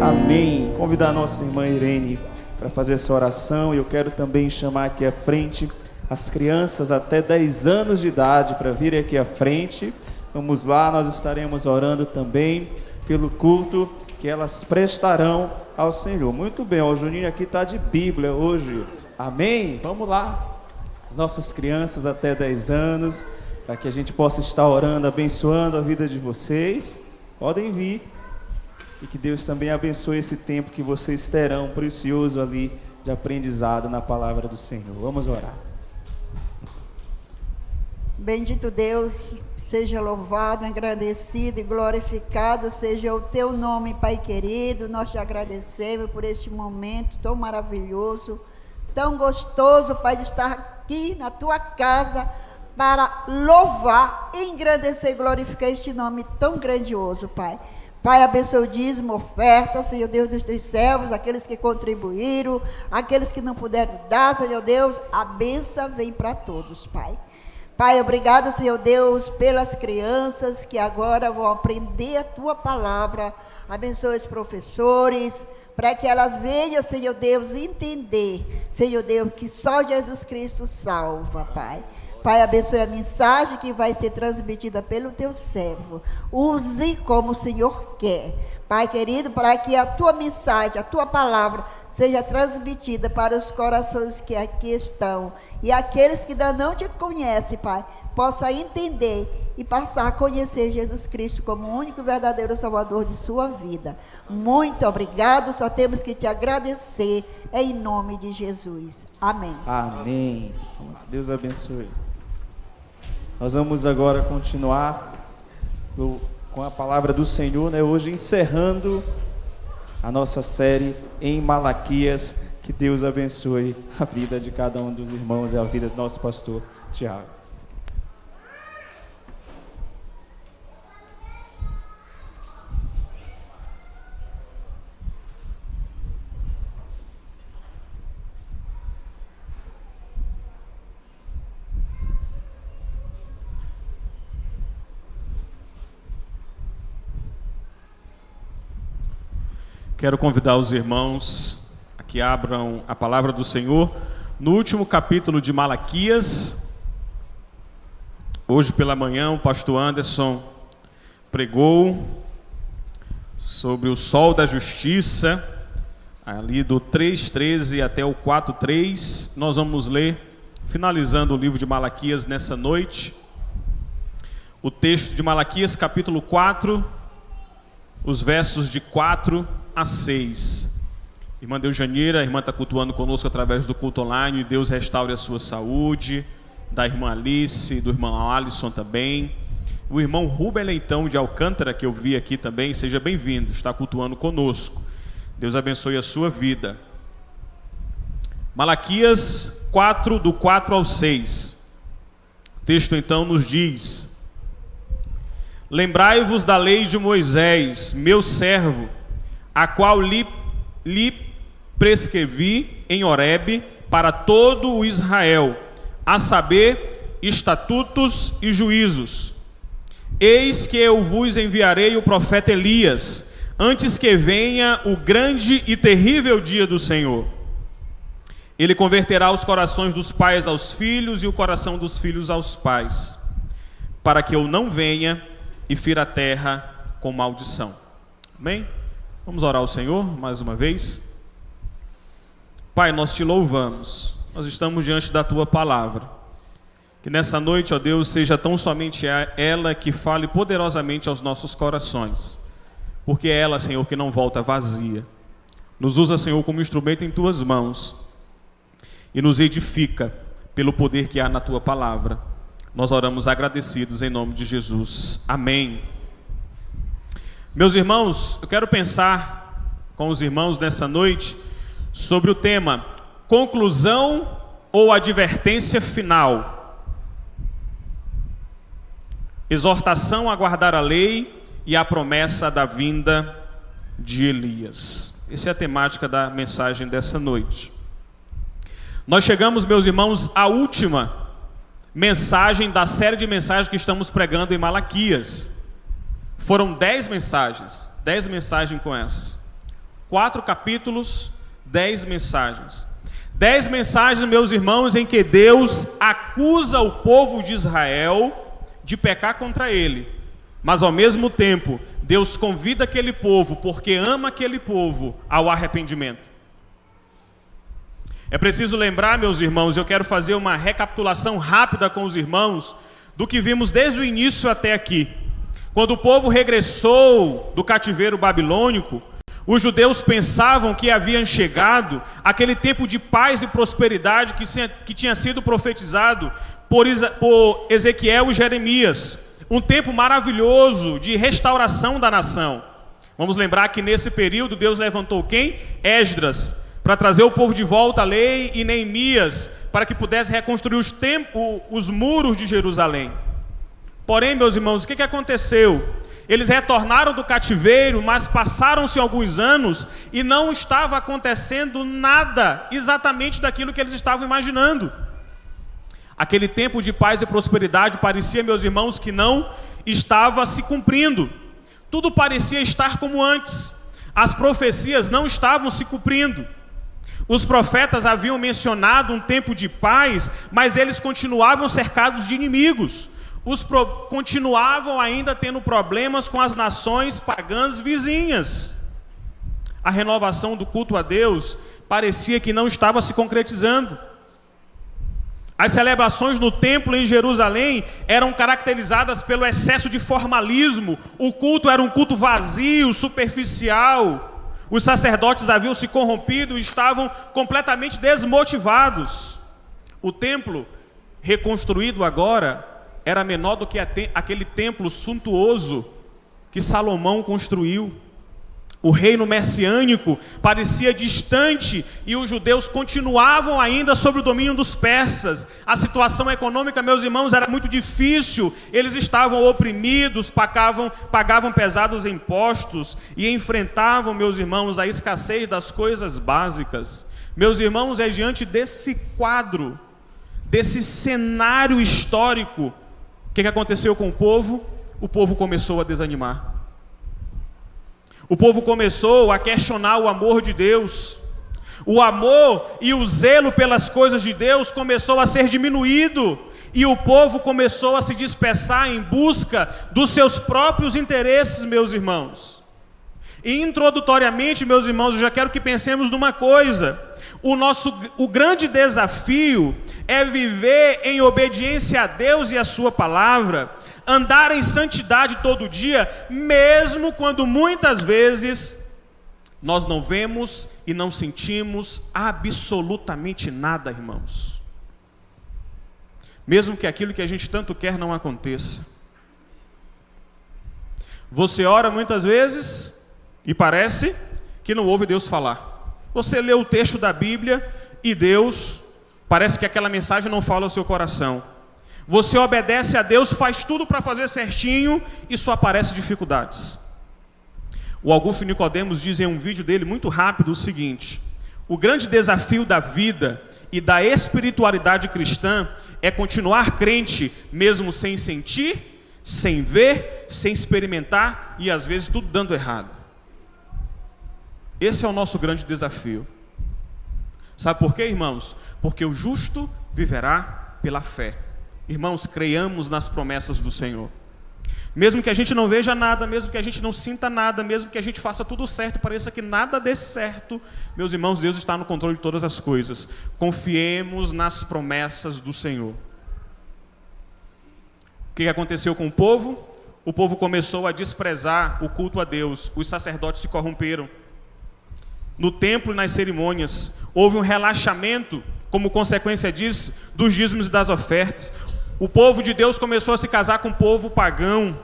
Amém. Convidar a nossa irmã Irene para fazer essa oração. E eu quero também chamar aqui à frente as crianças até 10 anos de idade para virem aqui à frente. Vamos lá, nós estaremos orando também pelo culto que elas prestarão ao Senhor. Muito bem, ó, o Juninho aqui está de Bíblia hoje. Amém? Vamos lá. As nossas crianças até 10 anos, para que a gente possa estar orando, abençoando a vida de vocês. Podem vir. E que Deus também abençoe esse tempo que vocês terão precioso ali de aprendizado na palavra do Senhor. Vamos orar. Bendito Deus, seja louvado, agradecido e glorificado seja o teu nome, Pai querido. Nós te agradecemos por este momento tão maravilhoso, tão gostoso, Pai, de estar aqui na tua casa para louvar, engrandecer e glorificar este nome tão grandioso, Pai. Pai, abençoe o dízimo, oferta, Senhor Deus dos teus servos, aqueles que contribuíram, aqueles que não puderam dar, Senhor Deus, a bênção vem para todos, Pai. Pai, obrigado, Senhor Deus, pelas crianças que agora vão aprender a tua palavra. Abençoe os professores, para que elas venham, Senhor Deus, entender, Senhor Deus, que só Jesus Cristo salva, Pai. Pai, abençoe a mensagem que vai ser transmitida pelo teu servo. Use como o Senhor quer. Pai querido, para que a tua mensagem, a tua palavra, seja transmitida para os corações que aqui estão. E aqueles que ainda não te conhecem, Pai, possam entender e passar a conhecer Jesus Cristo como o único e verdadeiro Salvador de sua vida. Muito obrigado, só temos que te agradecer em nome de Jesus. Amém. Amém. Deus abençoe. Nós vamos agora continuar com a palavra do Senhor, né? Hoje encerrando a nossa série em Malaquias. Que Deus abençoe a vida de cada um dos irmãos e a vida do nosso pastor Tiago. Quero convidar os irmãos a que abram a palavra do Senhor no último capítulo de Malaquias. Hoje pela manhã o pastor Anderson pregou sobre o sol da justiça, ali do 3:13 até o 4:3. Nós vamos ler, finalizando o livro de Malaquias nessa noite, o texto de Malaquias capítulo 4, os versos de 4 a 6. Irmã Deujaneira, a irmã está cultuando conosco através do culto online. Deus restaure a sua saúde, da irmã Alice, do irmão Alisson também. O irmão Rubem Leitão de Alcântara, que eu vi aqui também, seja bem-vindo, está cultuando conosco. Deus abençoe a sua vida. Malaquias 4, do 4 ao 6. O texto então nos diz: Lembrai-vos da lei de Moisés, meu servo, a qual lhe prescrevi em Horebe para todo o Israel, a saber, estatutos e juízos. Eis que eu vos enviarei o profeta Elias, antes que venha o grande e terrível dia do Senhor. Ele converterá os corações dos pais aos filhos e o coração dos filhos aos pais, para que eu não venha e fira a terra com maldição. Amém? Vamos orar ao Senhor mais uma vez. Pai, nós te louvamos, nós estamos diante da tua palavra. Que nessa noite, ó Deus, seja tão somente ela que fale poderosamente aos nossos corações, porque é ela, Senhor, que não volta vazia. Nos usa, Senhor, como instrumento em Tuas mãos e nos edifica pelo poder que há na Tua palavra. Nós oramos agradecidos em nome de Jesus. Amém. Meus irmãos, eu quero pensar com os irmãos nessa noite sobre o tema conclusão ou advertência final. Exortação a guardar a lei e a promessa da vinda de Elias. Essa é a temática da mensagem dessa noite. Nós chegamos, meus irmãos, à última mensagem da série de mensagens que estamos pregando em Malaquias. Foram 10 mensagens com essas. 4 capítulos, 10 mensagens. 10 mensagens, meus irmãos, em que Deus acusa o povo de Israel de pecar contra Ele. Mas ao mesmo tempo, Deus convida aquele povo, porque ama aquele povo, ao arrependimento. É preciso lembrar, meus irmãos, eu quero fazer uma recapitulação rápida com os irmãos do que vimos desde o início até aqui. Quando o povo regressou do cativeiro babilônico, os judeus pensavam que haviam chegado aquele tempo de paz e prosperidade que tinha sido profetizado por Ezequiel e Jeremias. Um tempo maravilhoso de restauração da nação. Vamos lembrar que nesse período Deus levantou quem? Esdras, para trazer o povo de volta à lei, e Neemias, para que pudesse reconstruir os muros de Jerusalém. Porém, meus irmãos, o que aconteceu? Eles retornaram do cativeiro, mas passaram-se alguns anos e não estava acontecendo nada exatamente daquilo que eles estavam imaginando. Aquele tempo de paz e prosperidade parecia, meus irmãos, que não estava se cumprindo. Tudo parecia estar como antes. As profecias não estavam se cumprindo. Os profetas haviam mencionado um tempo de paz, mas eles continuavam cercados de inimigos. Continuavam ainda tendo problemas com as nações pagãs vizinhas. A renovação do culto a Deus parecia que não estava se concretizando. As celebrações no templo em Jerusalém eram caracterizadas pelo excesso de formalismo. O culto era um culto vazio, superficial. Os sacerdotes haviam se corrompido e estavam completamente desmotivados. O templo, reconstruído agora, era menor do que aquele templo suntuoso que Salomão construiu. O reino messiânico parecia distante e os judeus continuavam ainda sob o domínio dos persas. A situação econômica, meus irmãos, era muito difícil. Eles estavam oprimidos, pagavam pesados impostos e enfrentavam, meus irmãos, a escassez das coisas básicas. Meus irmãos, é diante desse quadro, desse cenário histórico, o que aconteceu com o povo? O povo começou a desanimar. O povo começou a questionar o amor de Deus. O amor e o zelo pelas coisas de Deus começou a ser diminuído. E o povo começou a se dispersar em busca dos seus próprios interesses, meus irmãos. E introdutoriamente, meus irmãos, eu já quero que pensemos numa coisa. O grande desafio é viver em obediência a Deus e a sua palavra, andar em santidade todo dia, mesmo quando muitas vezes nós não vemos e não sentimos absolutamente nada, irmãos. Mesmo que aquilo que a gente tanto quer não aconteça. Você ora muitas vezes e parece que não ouve Deus falar. Você lê o texto da Bíblia e Deus, parece que aquela mensagem não fala ao seu coração. Você obedece a Deus, faz tudo para fazer certinho e só aparecem dificuldades. O Augusto Nicodemos diz em um vídeo dele muito rápido o seguinte: o grande desafio da vida e da espiritualidade cristã é continuar crente mesmo sem sentir, sem ver, sem experimentar e às vezes tudo dando errado. Esse é o nosso grande desafio. Sabe por quê, irmãos? Porque o justo viverá pela fé. Irmãos, creiamos nas promessas do Senhor. Mesmo que a gente não veja nada, mesmo que a gente não sinta nada, mesmo que a gente faça tudo certo e pareça que nada dê certo, meus irmãos, Deus está no controle de todas as coisas. Confiemos nas promessas do Senhor. O que aconteceu com o povo? O povo começou a desprezar o culto a Deus. Os sacerdotes se corromperam. no templo e nas cerimônias. Houve um relaxamento, como consequência disso, dos dízimos e das ofertas. O povo de Deus começou a se casar com o povo pagão.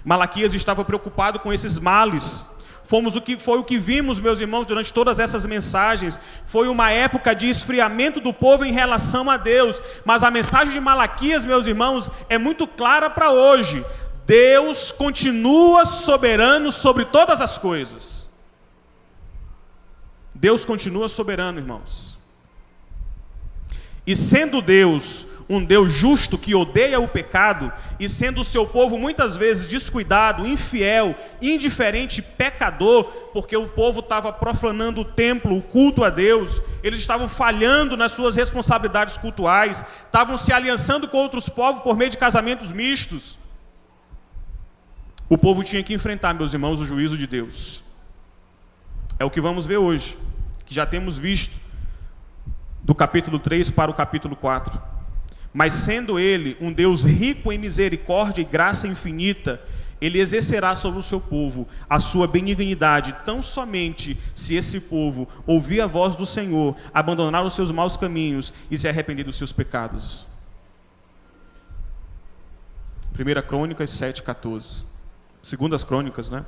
Malaquias estava preocupado com esses males. Foi o que vimos, meus irmãos, durante todas essas mensagens. Foi uma época de esfriamento do povo em relação a Deus. Mas a mensagem de Malaquias, meus irmãos, é muito clara para hoje. Deus continua soberano sobre todas as coisas. Deus continua soberano, irmãos. E sendo Deus um Deus justo que odeia o pecado, e sendo o seu povo muitas vezes descuidado, infiel, indiferente, pecador, porque o povo estava profanando o templo, o culto a Deus, eles estavam falhando nas suas responsabilidades cultuais, estavam se aliançando com outros povos por meio de casamentos mistos. O povo tinha que enfrentar, meus irmãos, o juízo de Deus. É o que vamos ver hoje, que já temos visto do capítulo 3 para o capítulo 4. Mas sendo Ele um Deus rico em misericórdia e graça infinita, Ele exercerá sobre o seu povo a sua benignidade, tão somente se esse povo ouvir a voz do Senhor, abandonar os seus maus caminhos e se arrepender dos seus pecados. 1 Crônicas 7,14. 2 Crônicas, né?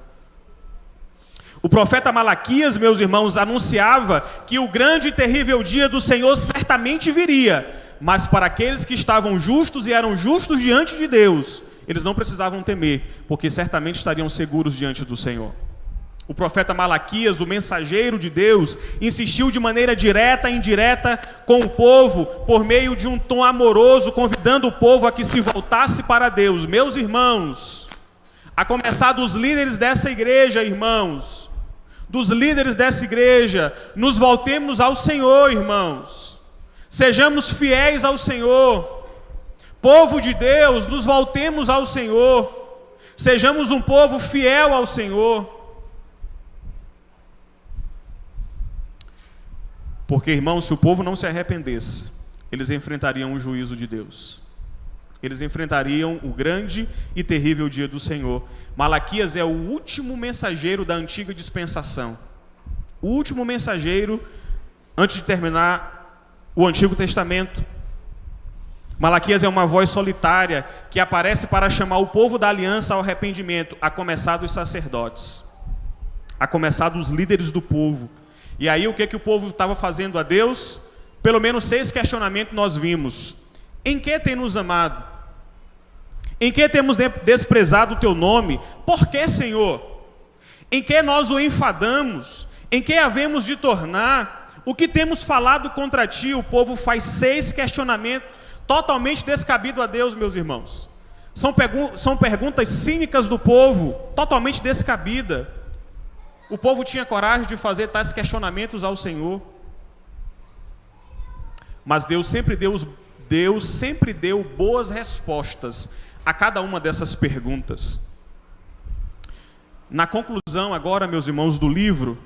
O profeta Malaquias, meus irmãos, anunciava que o grande e terrível dia do Senhor certamente viria, mas para aqueles que estavam justos e eram justos diante de Deus, eles não precisavam temer, porque certamente estariam seguros diante do Senhor. O profeta Malaquias, o mensageiro de Deus, insistiu de maneira direta e indireta com o povo, por meio de um tom amoroso, convidando o povo a que se voltasse para Deus. Meus irmãos, a começar dos líderes dessa igreja, irmãos, dos líderes dessa igreja, nos voltemos ao Senhor, irmãos. Sejamos fiéis ao Senhor. Povo de Deus, nos voltemos ao Senhor. Sejamos um povo fiel ao Senhor. Porque, irmãos, se o povo não se arrependesse, eles enfrentariam o juízo de Deus. Eles enfrentariam o grande e terrível dia do Senhor. Malaquias é o último mensageiro da antiga dispensação. O último mensageiro antes de terminar o Antigo Testamento. Malaquias é uma voz solitária que aparece para chamar o povo da aliança ao arrependimento, a começar dos sacerdotes, a começar dos líderes do povo. E aí o que o povo estava fazendo a Deus? Pelo menos 6 questionamentos nós vimos. Em que tem nos amado? Em que temos desprezado o teu nome? Por que, Senhor? Em que nós o enfadamos? Em que havemos de tornar? O que temos falado contra ti? O povo faz 6 questionamentos totalmente descabidos a Deus, meus irmãos. São perguntas cínicas do povo, totalmente descabidas. O povo tinha coragem de fazer tais questionamentos ao Senhor. Mas Deus sempre deu boas respostas a cada uma dessas perguntas. Na conclusão agora, meus irmãos, do livro,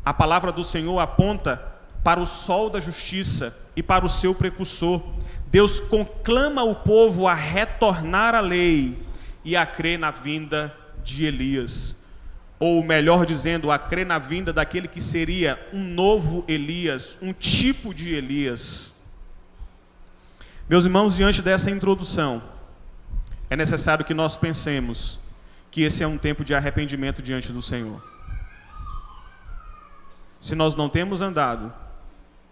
a palavra do Senhor aponta para o sol da justiça e para o seu precursor. Deus conclama o povo a retornar à lei e a crer na vinda de Elias. Ou melhor dizendo, a crer na vinda daquele que seria um novo Elias, um tipo de Elias. Meus irmãos, diante dessa introdução, é necessário que nós pensemos que esse é um tempo de arrependimento diante do Senhor. Se nós não temos andado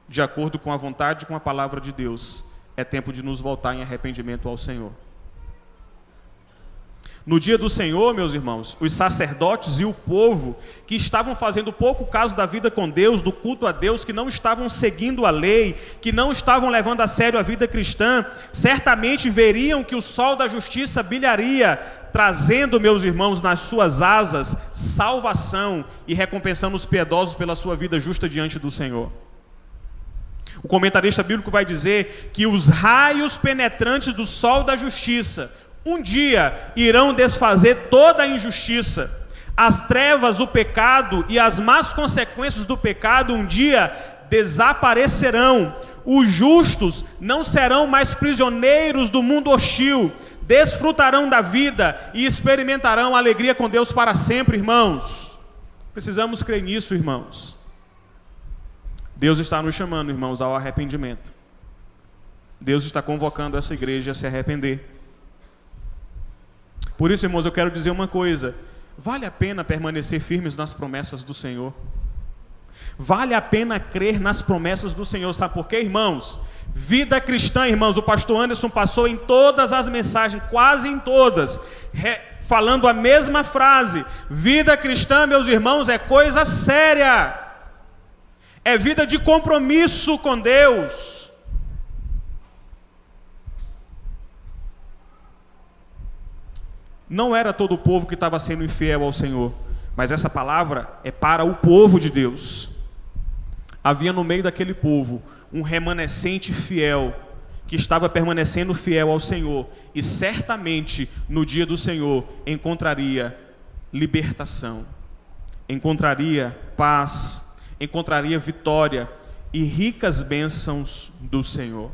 de acordo com a vontade e com a palavra de Deus, é tempo de nos voltar em arrependimento ao Senhor. No dia do Senhor, meus irmãos, os sacerdotes e o povo que estavam fazendo pouco caso da vida com Deus, do culto a Deus, que não estavam seguindo a lei, que não estavam levando a sério a vida cristã, certamente veriam que o sol da justiça brilharia, trazendo, meus irmãos, nas suas asas salvação e recompensando os piedosos pela sua vida justa diante do Senhor. O comentarista bíblico vai dizer que os raios penetrantes do sol da justiça um dia irão desfazer toda a injustiça. As trevas, o pecado e as más consequências do pecado um dia desaparecerão. Os justos não serão mais prisioneiros do mundo hostil, desfrutarão da vida e experimentarão a alegria com Deus para sempre, irmãos. Precisamos crer nisso, irmãos. Deus está nos chamando, irmãos, ao arrependimento. Deus está convocando essa igreja a se arrepender. Por isso, irmãos, eu quero dizer uma coisa: vale a pena permanecer firmes nas promessas do Senhor. Vale a pena crer nas promessas do Senhor. Sabe por quê, irmãos? Vida cristã, irmãos, o pastor Anderson passou em todas as mensagens, quase em todas, falando a mesma frase. Vida cristã, meus irmãos, é coisa séria. É vida de compromisso com Deus. Não era todo o povo que estava sendo infiel ao Senhor, mas essa palavra é para o povo de Deus. Havia no meio daquele povo um remanescente fiel, que estava permanecendo fiel ao Senhor, e certamente no dia do Senhor encontraria libertação, encontraria paz, encontraria vitória e ricas bênçãos do Senhor.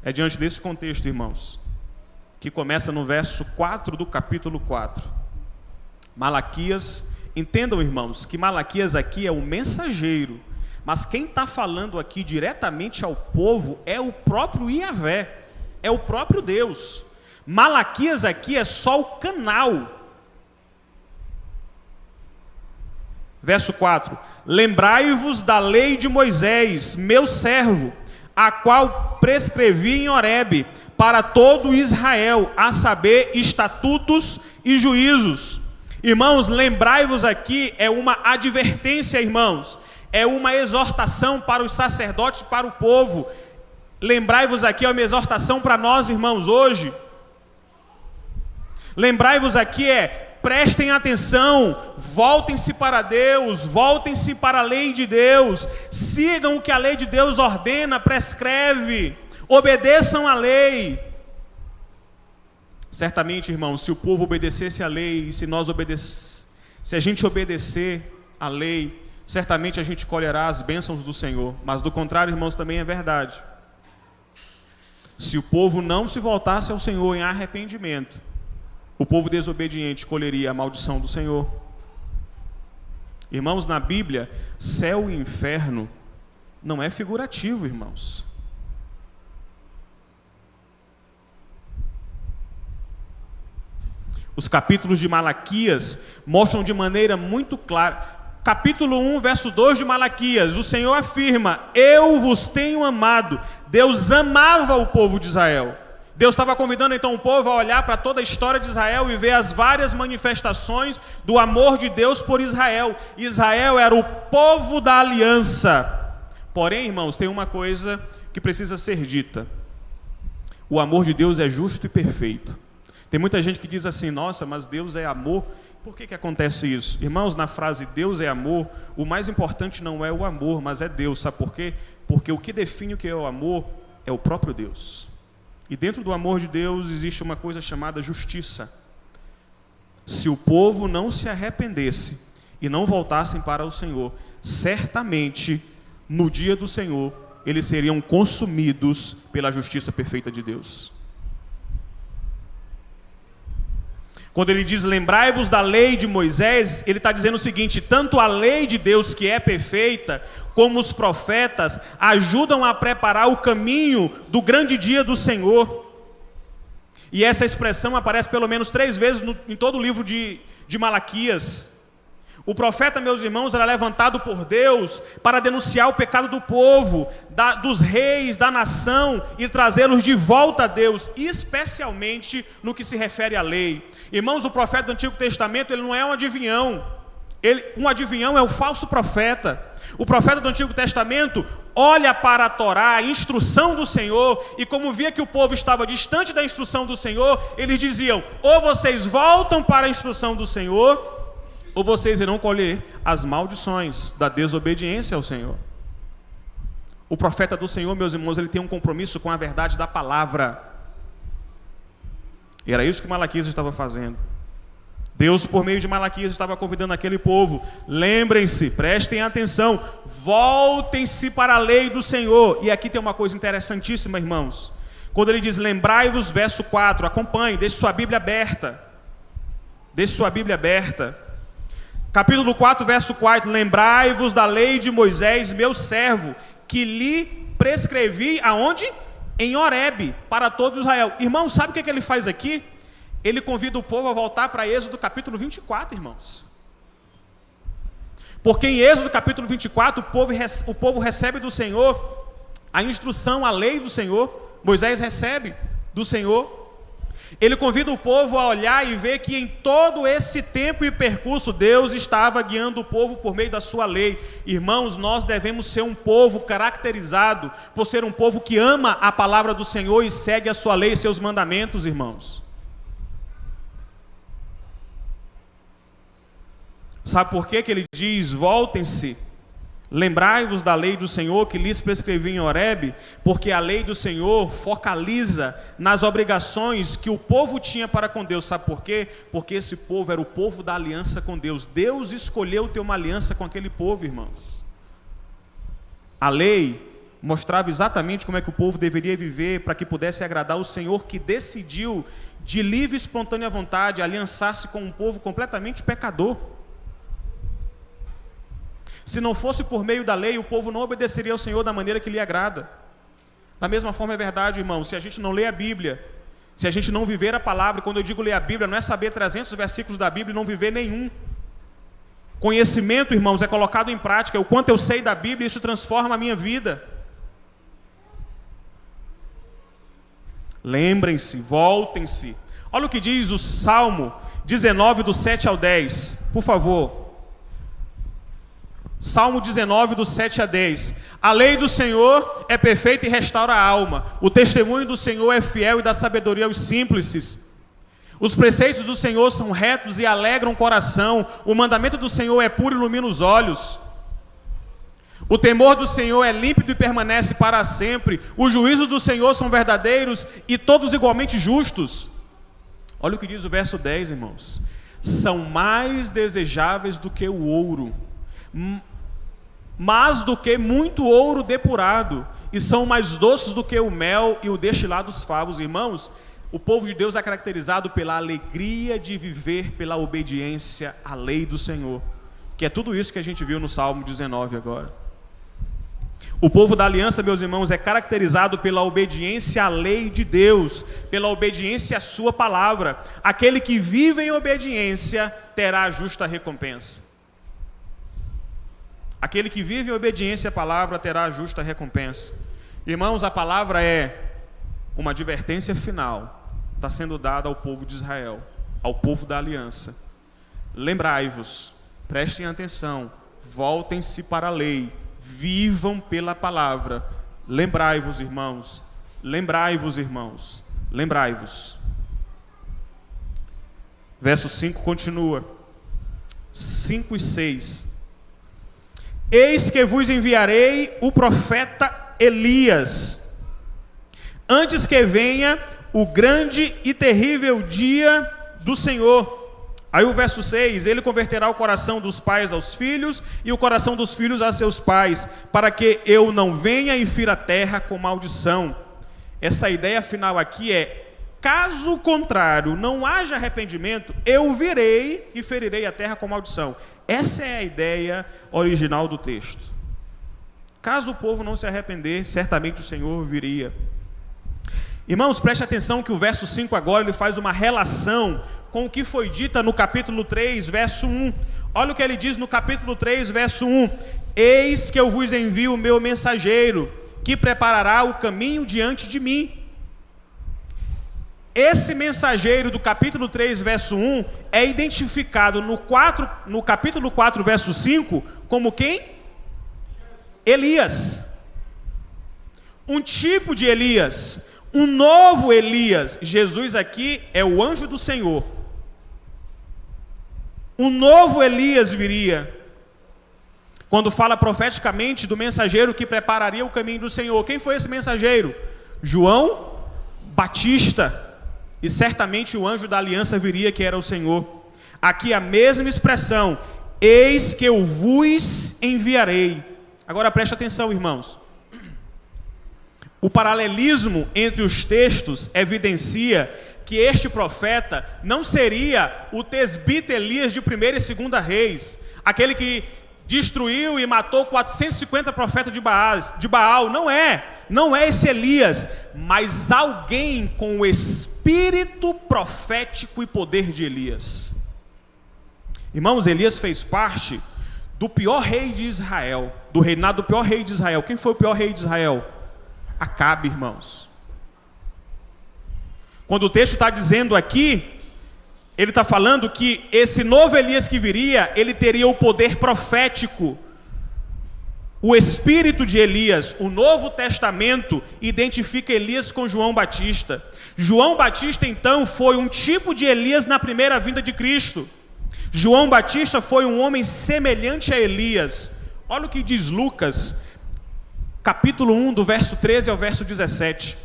É diante desse contexto, irmãos, que começa no verso 4 do capítulo 4. Malaquias, entendam, irmãos, que Malaquias aqui é o mensageiro, mas quem está falando aqui diretamente ao povo é o próprio Yahvé, é o próprio Deus. Malaquias aqui é só o canal. Verso 4: lembrai-vos da lei de Moisés, meu servo, a qual prescrevi em Horebe, para todo Israel, a saber, estatutos e juízos. Irmãos, lembrai-vos aqui é uma advertência, irmãos, é uma exortação para os sacerdotes, para o povo. Lembrai-vos aqui é uma exortação para nós, irmãos, hoje. Lembrai-vos aqui prestem atenção, voltem-se para Deus, voltem-se para a lei de Deus, sigam o que a lei de Deus ordena, prescreve, obedeçam à lei. Certamente, irmãos, se o povo obedecesse à lei, se a gente obedecer à lei, certamente a gente colherá as bênçãos do Senhor. Mas do contrário, irmãos, também é verdade. Se o povo não se voltasse ao Senhor em arrependimento, o povo desobediente colheria a maldição do Senhor. Irmãos, na Bíblia, céu e inferno não é figurativo, irmãos. Os capítulos de Malaquias mostram de maneira muito clara. Capítulo 1, verso 2 de Malaquias, o Senhor afirma: eu vos tenho amado. Deus amava o povo de Israel. Deus estava convidando então o povo a olhar para toda a história de Israel e ver as várias manifestações do amor de Deus por Israel. Israel era o povo da aliança. Porém, irmãos, tem uma coisa que precisa ser dita: o amor de Deus é justo e perfeito. Tem muita gente que diz assim: nossa, mas Deus é amor. Por que acontece isso? Irmãos, na frase Deus é amor, o mais importante não é o amor, mas é Deus. Sabe por quê? Porque o que define o que é o amor é o próprio Deus. E dentro do amor de Deus existe uma coisa chamada justiça. Se o povo não se arrependesse e não voltassem para o Senhor, certamente no dia do Senhor eles seriam consumidos pela justiça perfeita de Deus. Quando ele diz lembrai-vos da lei de Moisés, ele está dizendo o seguinte: tanto a lei de Deus, que é perfeita, como os profetas ajudam a preparar o caminho do grande dia do Senhor. E essa expressão aparece pelo menos 3 vezes em todo o livro de Malaquias. O profeta, meus irmãos, era levantado por Deus para denunciar o pecado do povo, dos reis, da nação, e trazê-los de volta a Deus, especialmente no que se refere à lei. Irmãos, o profeta do Antigo Testamento, ele não é um adivinhão. Um adivinhão é o falso profeta. O profeta do Antigo Testamento olha para a Torá, a instrução do Senhor, e como via que o povo estava distante da instrução do Senhor, eles diziam: ou vocês voltam para a instrução do Senhor, ou vocês irão colher as maldições da desobediência ao Senhor. O profeta do Senhor, meus irmãos, ele tem um compromisso com a verdade da palavra. E era isso que Malaquias estava fazendo. Deus, por meio de Malaquias, estava convidando aquele povo: lembrem-se, prestem atenção, voltem-se para a lei do Senhor. E aqui tem uma coisa interessantíssima, irmãos. Quando ele diz lembrai-vos, verso 4, acompanhe, deixe sua Bíblia aberta. Deixe sua Bíblia aberta. Capítulo 4, verso 4. Lembrai-vos da lei de Moisés, meu servo, que lhe prescrevi aonde? Em Horebe, para todo Israel. Irmãos, sabe o que ele faz aqui? Ele convida o povo a voltar para Êxodo capítulo 24, irmãos. Porque em Êxodo capítulo 24, o povo recebe do Senhor a instrução, a lei do Senhor. Moisés recebe do Senhor. Ele convida o povo a olhar e ver que em todo esse tempo e percurso Deus estava guiando o povo por meio da sua lei. Irmãos, nós devemos ser um povo caracterizado por ser um povo que ama a palavra do Senhor e segue a sua lei e seus mandamentos, irmãos. Sabe por que ele diz, voltem-se, lembrai-vos da lei do Senhor que lhes prescrevi em Horebe? Porque a lei do Senhor focaliza nas obrigações que o povo tinha para com Deus. Sabe por quê? Porque esse povo era o povo da aliança com Deus. Deus escolheu ter uma aliança com aquele povo, irmãos. A lei mostrava exatamente como é que o povo deveria viver para que pudesse agradar o Senhor, que decidiu de livre e espontânea vontade aliançar-se com um povo completamente pecador. Se não fosse por meio da lei, o povo não obedeceria ao Senhor da maneira que lhe agrada. Da mesma forma é verdade, irmão, se a gente não lê a Bíblia, se a gente não viver a palavra, quando eu digo ler a Bíblia, não é saber 300 versículos da Bíblia e não viver nenhum. Conhecimento, irmãos, é colocado em prática. O quanto eu sei da Bíblia, isso transforma a minha vida. Lembrem-se, voltem-se. Olha o que diz o Salmo 19, do 7 ao 10, por favor. Salmo 19, do 7 a 10. A lei do Senhor é perfeita e restaura a alma. O testemunho do Senhor é fiel e dá sabedoria aos simples. Os preceitos do Senhor são retos e alegram o coração. O mandamento do Senhor é puro e ilumina os olhos. O temor do Senhor é límpido e permanece para sempre. Os juízos do Senhor são verdadeiros e todos igualmente justos. Olha o que diz o verso 10, irmãos. São mais desejáveis do que o ouro, mais do que muito ouro depurado, e são mais doces do que o mel e o destilado dos favos. Irmãos, o povo de Deus é caracterizado pela alegria de viver pela obediência à lei do Senhor, que é tudo isso que a gente viu no Salmo 19 agora. O povo da aliança, meus irmãos, é caracterizado pela obediência à lei de Deus, pela obediência à sua palavra. Aquele que vive em obediência terá a justa recompensa. Aquele que vive em obediência à palavra terá a justa recompensa. Irmãos, a palavra é uma advertência final, está sendo dada ao povo de Israel, ao povo da aliança. Lembrai-vos, prestem atenção, voltem-se para a lei, vivam pela palavra. Lembrai-vos, irmãos, lembrai-vos, irmãos, lembrai-vos. Verso 5 continua, 5 e 6. Eis que vos enviarei o profeta Elias, antes que venha o grande e terrível dia do Senhor. Aí o verso 6, ele converterá o coração dos pais aos filhos e o coração dos filhos a seus pais, para que eu não venha e fira a terra com maldição. Essa ideia final aqui é, caso contrário, não haja arrependimento, eu virei e ferirei a terra com maldição. Essa é a ideia original do texto. Caso o povo não se arrepender, certamente o Senhor viria. Irmãos, preste atenção que o verso 5 agora ele faz uma relação com o que foi dito no capítulo 3, verso 1. Olha o que ele diz no capítulo 3, verso 1. Eis que eu vos envio o meu mensageiro, que preparará o caminho diante de mim. Esse mensageiro do capítulo 3, verso 1, é identificado no capítulo 4, verso 5, como quem? Elias. Um tipo de Elias, um novo Elias. Jesus aqui é o anjo do Senhor. Um novo Elias viria. Quando fala profeticamente do mensageiro que prepararia o caminho do Senhor. Quem foi esse mensageiro? João Batista. E certamente o anjo da aliança viria, que era o Senhor. Aqui a mesma expressão, eis que eu vos enviarei. Agora preste atenção, irmãos. O paralelismo entre os textos evidencia que este profeta não seria o tesbita Elias de 1ª e 2ª Reis, aquele que destruiu e matou 450 profetas de Baal. Não é esse Elias, mas alguém com o espírito profético e poder de Elias. Irmãos, Elias fez parte do pior rei de Israel, do reinado do pior rei de Israel. Quem foi o pior rei de Israel? Acabe, irmãos. Quando o texto está dizendo aqui, ele está falando que esse novo Elias que viria, ele teria o poder profético, o espírito de Elias. O Novo Testamento identifica Elias com João Batista. João Batista, então, foi um tipo de Elias na primeira vinda de Cristo. João Batista foi um homem semelhante a Elias. Olha o que diz Lucas, capítulo 1, do verso 13 ao verso 17.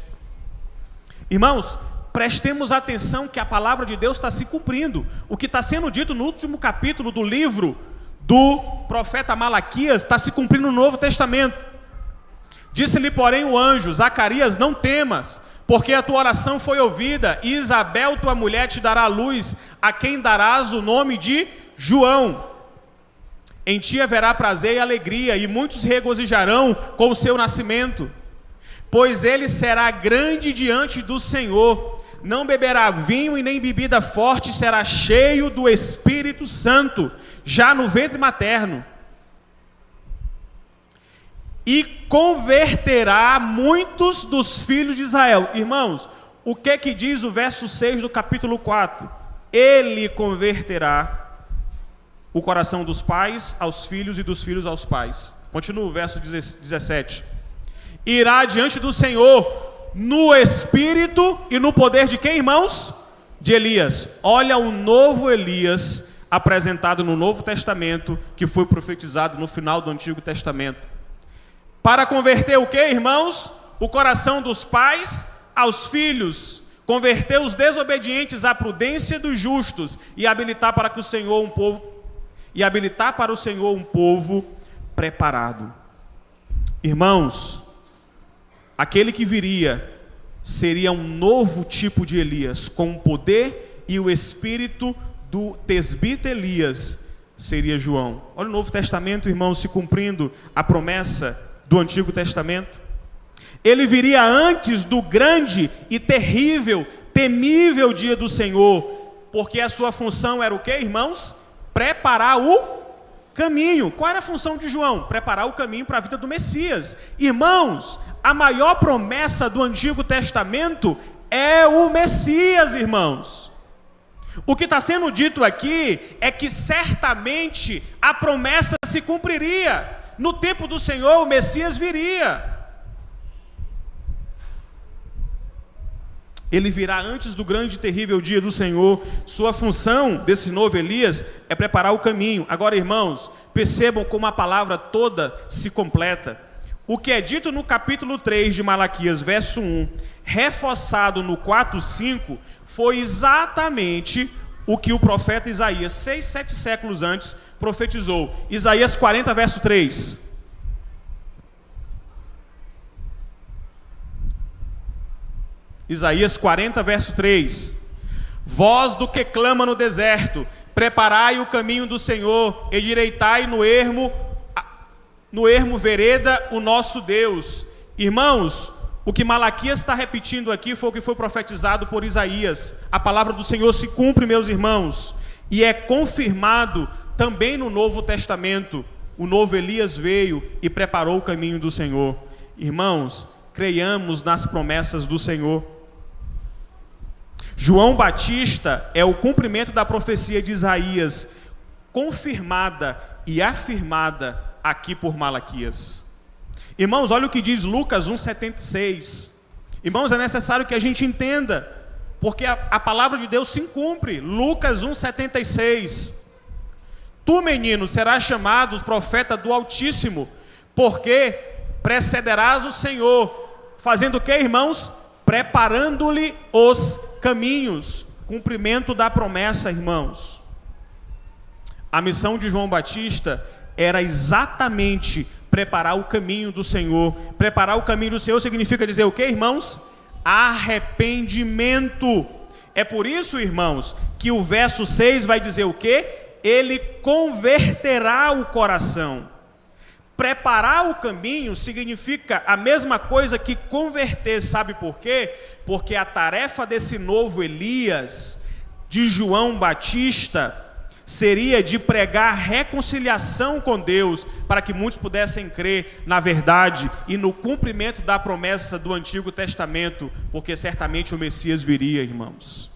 Irmãos, prestemos atenção que a palavra de Deus está se cumprindo. O que está sendo dito no último capítulo do livro do profeta Malaquias está se cumprindo no Novo Testamento. Disse-lhe, porém, o anjo: Zacarias, não temas, porque a tua oração foi ouvida, e Isabel, tua mulher, te dará luz, a quem darás o nome de João. Em ti haverá prazer e alegria, e muitos regozijarão com o seu nascimento, pois ele será grande diante do Senhor. Não beberá vinho e nem bebida forte, será cheio do Espírito Santo, já no ventre materno. E converterá muitos dos filhos de Israel. Irmãos, o que diz o verso 6 do capítulo 4? Ele converterá o coração dos pais aos filhos e dos filhos aos pais. Continua o verso 17. Irá diante do Senhor no espírito e no poder de quem, irmãos? De Elias. Olha o novo Elias apresentado no Novo Testamento, que foi profetizado no final do Antigo Testamento. Para converter o que, irmãos? O coração dos pais aos filhos. Converter os desobedientes à prudência dos justos e habilitar para o Senhor um povo preparado. Irmãos, aquele que viria seria um novo tipo de Elias, com o poder e o espírito do tesbita Elias, seria João. Olha o Novo Testamento, irmãos, se cumprindo a promessa do Antigo Testamento. Ele viria antes do grande e terrível, temível dia do Senhor, porque a sua função era o que, irmãos? Preparar o caminho. Qual era a função de João? Preparar o caminho para a vida do Messias. Irmãos, a maior promessa do Antigo Testamento é o Messias, irmãos. O que está sendo dito aqui é que certamente a promessa se cumpriria. No tempo do Senhor, o Messias viria. Ele virá antes do grande e terrível dia do Senhor. Sua função desse novo Elias é preparar o caminho. Agora, irmãos, percebam como a palavra toda se completa. O que é dito no capítulo 3 de Malaquias, verso 1, reforçado no 4:5, foi exatamente o que o profeta Isaías, 6, 7 séculos antes, profetizou. Isaías 40, verso 3. Isaías 40, verso 3. Voz do que clama no deserto, preparai o caminho do Senhor, endireitai no ermo vereda o nosso Deus. Irmãos, o que Malaquias está repetindo aqui foi o que foi profetizado por Isaías. A palavra do Senhor se cumpre, meus irmãos, e é confirmado também no Novo Testamento. O novo Elias veio e preparou o caminho do Senhor. Irmãos, creiamos nas promessas do Senhor. João Batista é o cumprimento da profecia de Isaías, confirmada e afirmada aqui por Malaquias. Irmãos, olha o que diz Lucas 1,76. Irmãos, é necessário que a gente entenda, porque a palavra de Deus se cumpre. Lucas 1,76. Tu, menino, serás chamado profeta do Altíssimo, porque precederás o Senhor, fazendo o que, irmãos? Preparando-lhe os caminhos. Cumprimento da promessa, irmãos. A missão de João Batista era exatamente preparar o caminho do Senhor. Preparar o caminho do Senhor significa dizer o que, irmãos? Arrependimento. É por isso, irmãos, que o verso 6 vai dizer o quê? Ele converterá o coração. Preparar o caminho significa a mesma coisa que converter, sabe por quê? Porque a tarefa desse novo Elias, de João Batista, seria de pregar reconciliação com Deus, para que muitos pudessem crer na verdade e no cumprimento da promessa do Antigo Testamento, porque certamente o Messias viria, irmãos.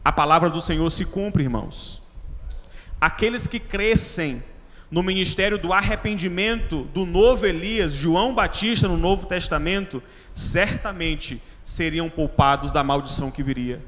A palavra do Senhor se cumpre, irmãos. Aqueles que crescem no ministério do arrependimento do novo Elias, João Batista no Novo Testamento, certamente seriam poupados da maldição que viria.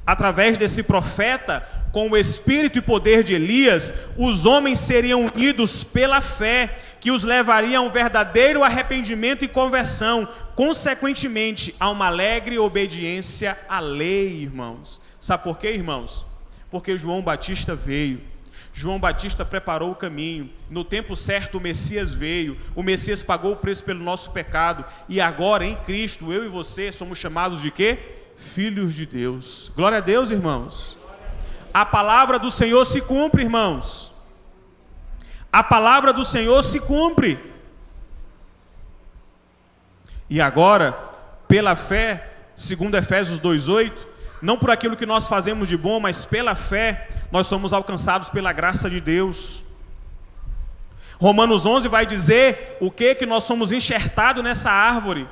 Através desse profeta, com o espírito e poder de Elias, os homens seriam unidos pela fé, que os levaria a um verdadeiro arrependimento e conversão, consequentemente a uma alegre obediência à lei, irmãos. Sabe por quê, irmãos? Porque João Batista veio. João Batista preparou o caminho. No tempo certo o Messias veio. O Messias pagou o preço pelo nosso pecado. E agora em Cristo, eu e você somos chamados de quê? Filhos de Deus. Glória a Deus, irmãos. A palavra do Senhor se cumpre, irmãos. A palavra do Senhor se cumpre. E agora, pela fé, segundo Efésios 2:8, não por aquilo que nós fazemos de bom, mas pela fé, nós somos alcançados pela graça de Deus. Romanos 11 vai dizer o que nós somos enxertados nessa árvore.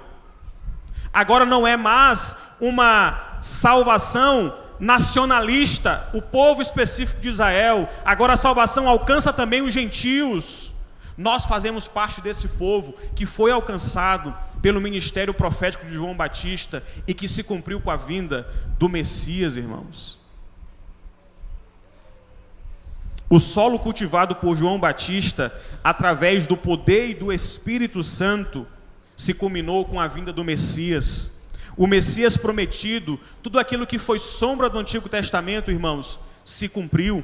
Agora não é mais uma salvação nacionalista, o povo específico de Israel. Agora a salvação alcança também os gentios. Nós fazemos parte desse povo que foi alcançado pelo ministério profético de João Batista e que se cumpriu com a vinda do Messias, irmãos. O solo cultivado por João Batista, através do poder e do Espírito Santo, se culminou com a vinda do Messias. O Messias prometido, tudo aquilo que foi sombra do Antigo Testamento, irmãos, se cumpriu.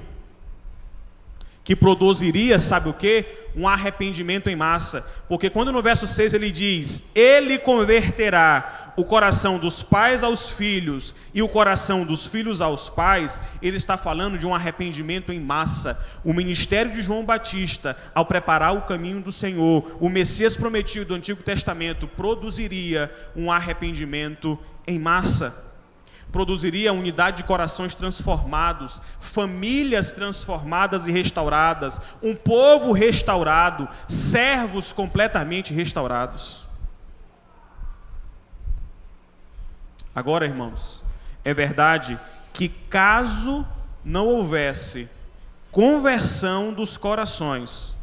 Que produziria, sabe o quê? Um arrependimento em massa. Porque quando no verso 6 ele diz: Ele converterá o coração dos pais aos filhos e o coração dos filhos aos pais, ele está falando de um arrependimento em massa. O ministério de João Batista, ao preparar o caminho do Senhor, o Messias prometido do Antigo Testamento, produziria um arrependimento em massa. Produziria unidade de corações transformados, famílias transformadas e restauradas, um povo restaurado, servos completamente restaurados. Agora, irmãos, é verdade que caso não houvesse conversão dos corações,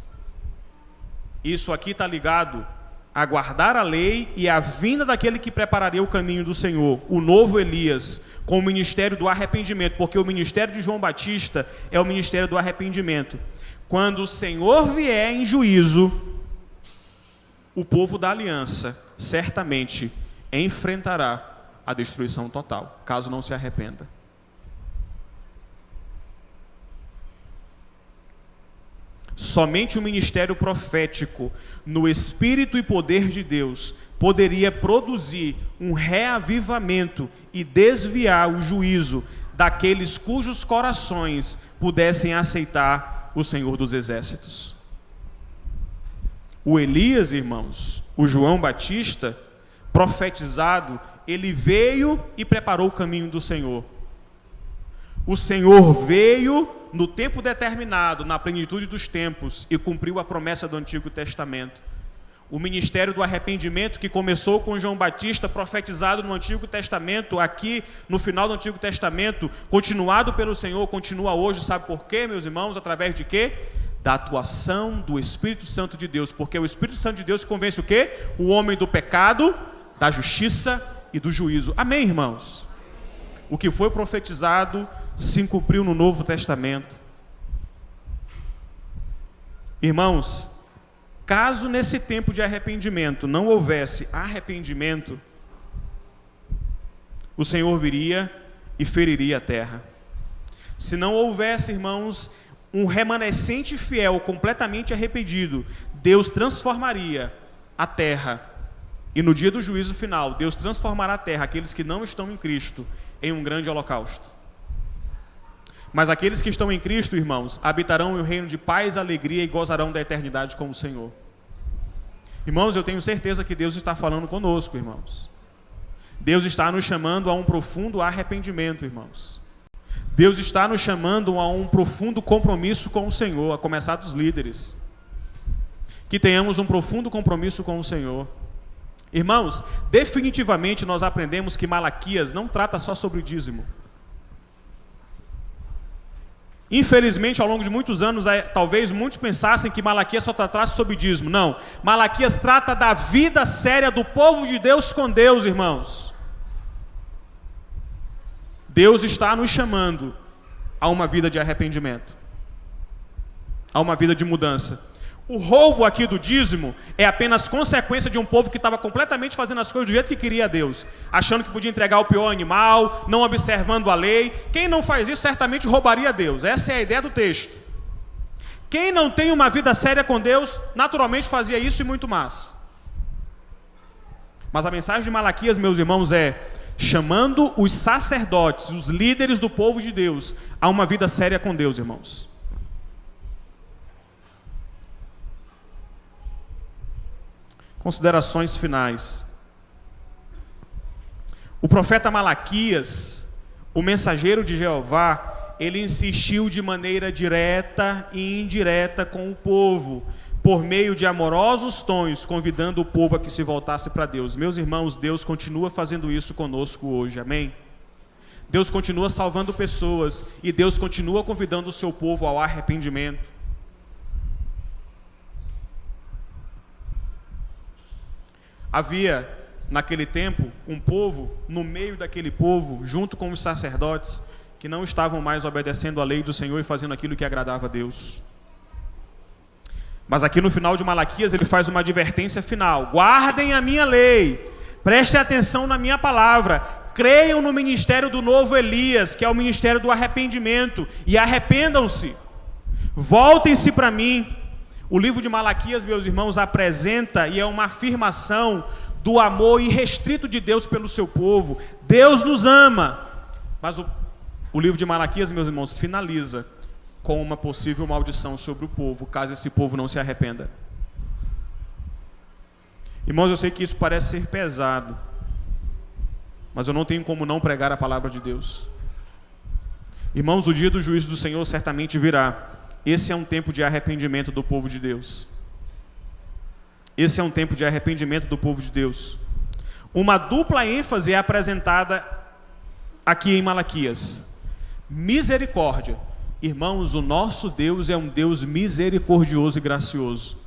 isso aqui está ligado a guardar a lei e a vinda daquele que prepararia o caminho do Senhor, o novo Elias, com o ministério do arrependimento, porque o ministério de João Batista é o ministério do arrependimento. Quando o Senhor vier em juízo, o povo da aliança certamente enfrentará a destruição total, caso não se arrependa. Somente o ministério profético, no Espírito e poder de Deus, poderia produzir um reavivamento e desviar o juízo daqueles cujos corações pudessem aceitar o Senhor dos Exércitos. O Elias, irmãos, o João Batista, profetizado, ele veio e preparou o caminho do Senhor. O Senhor veio no tempo determinado, na plenitude dos tempos, e cumpriu a promessa do Antigo Testamento. O ministério do arrependimento, que começou com João Batista, profetizado no Antigo Testamento, aqui no final do Antigo Testamento, continuado pelo Senhor, continua hoje. Sabe por quê, meus irmãos? Através de quê? Da atuação do Espírito Santo de Deus, porque é o Espírito Santo de Deus que convence o quê? O homem do pecado, da justiça e do juízo. Amém, irmãos? O que foi profetizado se cumpriu no Novo Testamento. Irmãos, caso nesse tempo de arrependimento não houvesse arrependimento, o Senhor viria e feriria a terra. Se não houvesse, irmãos, um remanescente fiel, completamente arrependido, Deus transformaria a terra E no dia do juízo final, Deus transformará a terra, aqueles que não estão em Cristo, em um grande holocausto. Mas aqueles que estão em Cristo, irmãos, habitarão em um reino de paz, alegria e gozarão da eternidade com o Senhor. Irmãos, eu tenho certeza que Deus está falando conosco, irmãos. Deus está nos chamando a um profundo arrependimento, irmãos. Deus está nos chamando a um profundo compromisso com o Senhor, a começar dos líderes. Que tenhamos um profundo compromisso com o Senhor. Irmãos, definitivamente nós aprendemos que Malaquias não trata só sobre dízimo. Infelizmente, ao longo de muitos anos, talvez muitos pensassem que Malaquias só tratasse sobre dízimo. Não, Malaquias trata da vida séria do povo de Deus com Deus, irmãos. Deus está nos chamando a uma vida de arrependimento, a uma vida de mudança. O roubo aqui do dízimo é apenas consequência de um povo que estava completamente fazendo as coisas do jeito que queria a Deus, achando que podia entregar o pior animal, não observando a lei. Quem não faz isso certamente roubaria a Deus. Essa é a ideia do texto. Quem não tem uma vida séria com Deus, naturalmente fazia isso e muito mais. Mas a mensagem de Malaquias, meus irmãos, é chamando os sacerdotes, os líderes do povo de Deus, a uma vida séria com Deus, irmãos. Considerações finais. O profeta Malaquias, o mensageiro de Jeová, ele insistiu de maneira direta e indireta com o povo, por meio de amorosos tons, convidando o povo a que se voltasse para Deus. Meus irmãos, Deus continua fazendo isso conosco hoje, amém? Deus continua salvando pessoas e Deus continua convidando o seu povo ao arrependimento. Havia, naquele tempo, um povo, no meio daquele povo, junto com os sacerdotes, que não estavam mais obedecendo à lei do Senhor e fazendo aquilo que agradava a Deus. Mas aqui no final de Malaquias, ele faz uma advertência final: guardem a minha lei, prestem atenção na minha palavra, creiam no ministério do novo Elias, que é o ministério do arrependimento, e arrependam-se, voltem-se para mim. O livro de Malaquias, meus irmãos, apresenta e é uma afirmação do amor irrestrito de Deus pelo seu povo. Deus nos ama. Mas o livro de Malaquias, meus irmãos, finaliza com uma possível maldição sobre o povo, caso esse povo não se arrependa. Irmãos, eu sei que isso parece ser pesado, mas eu não tenho como não pregar a palavra de Deus. Irmãos, o dia do juízo do Senhor certamente virá. Esse é um tempo de arrependimento do povo de Deus. Esse é um tempo de arrependimento do povo de Deus. Uma dupla ênfase é apresentada aqui em Malaquias: misericórdia. Irmãos, o nosso Deus é um Deus misericordioso e gracioso.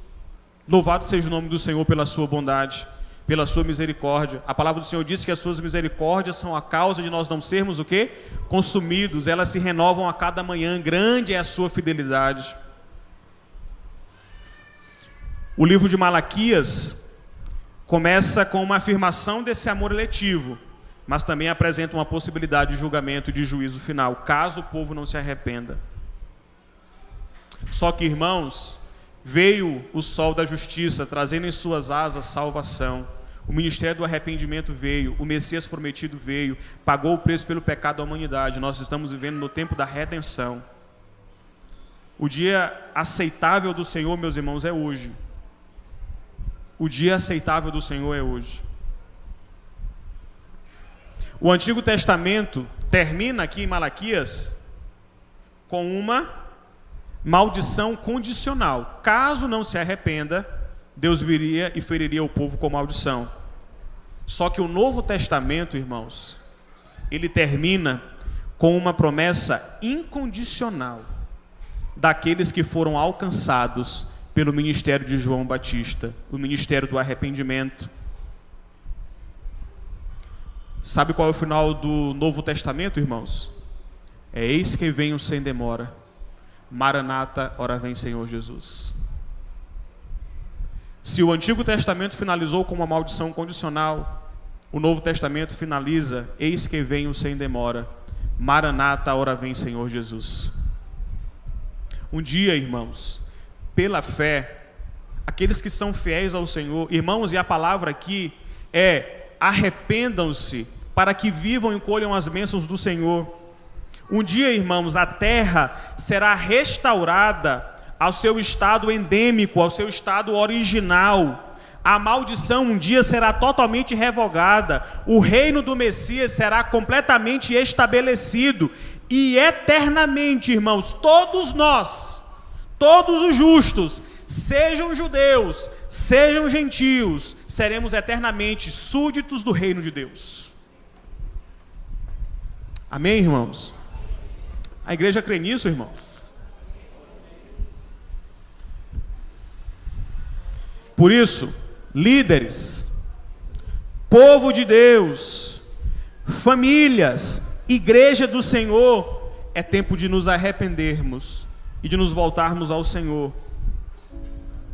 Louvado seja o nome do Senhor pela sua bondade, pela sua misericórdia. A palavra do Senhor diz que as suas misericórdias são a causa de nós não sermos o quê? Consumidos. Elas se renovam a cada manhã. Grande é a sua fidelidade. O livro de Malaquias começa com uma afirmação desse amor eletivo, mas também apresenta uma possibilidade de julgamento e de juízo final, caso o povo não se arrependa. Só que, irmãos, veio o sol da justiça, trazendo em suas asas salvação. O ministério do arrependimento veio, o Messias prometido veio, pagou o preço pelo pecado da humanidade. Nós estamos vivendo no tempo da redenção. O dia aceitável do Senhor, meus irmãos, é hoje. O dia aceitável do Senhor é hoje. O Antigo Testamento termina aqui em Malaquias com uma maldição condicional. Caso não se arrependa, Deus viria e feriria o povo com maldição. Só que o Novo Testamento, irmãos, ele termina com uma promessa incondicional daqueles que foram alcançados pelo ministério de João Batista, o ministério do arrependimento. Sabe qual é o final do Novo Testamento, irmãos? É: eis que venho sem demora. Maranata, ora vem Senhor Jesus. Se o Antigo Testamento finalizou com uma maldição condicional, o Novo Testamento finaliza: eis que venho sem demora. Maranata, ora vem Senhor Jesus. Um dia, irmãos, pela fé, aqueles que são fiéis ao Senhor, irmãos, e a palavra aqui é: arrependam-se para que vivam e colham as bênçãos do Senhor. Um dia, irmãos, a terra será restaurada ao seu estado endêmico, ao seu estado original. A maldição um dia será totalmente revogada. O reino do Messias será completamente estabelecido. E eternamente, irmãos, todos nós, todos os justos, sejam judeus, sejam gentios, seremos eternamente súditos do reino de Deus. Amém, irmãos? A igreja crê nisso, irmãos? Por isso, líderes, povo de Deus, famílias, igreja do Senhor, é tempo de nos arrependermos e de nos voltarmos ao Senhor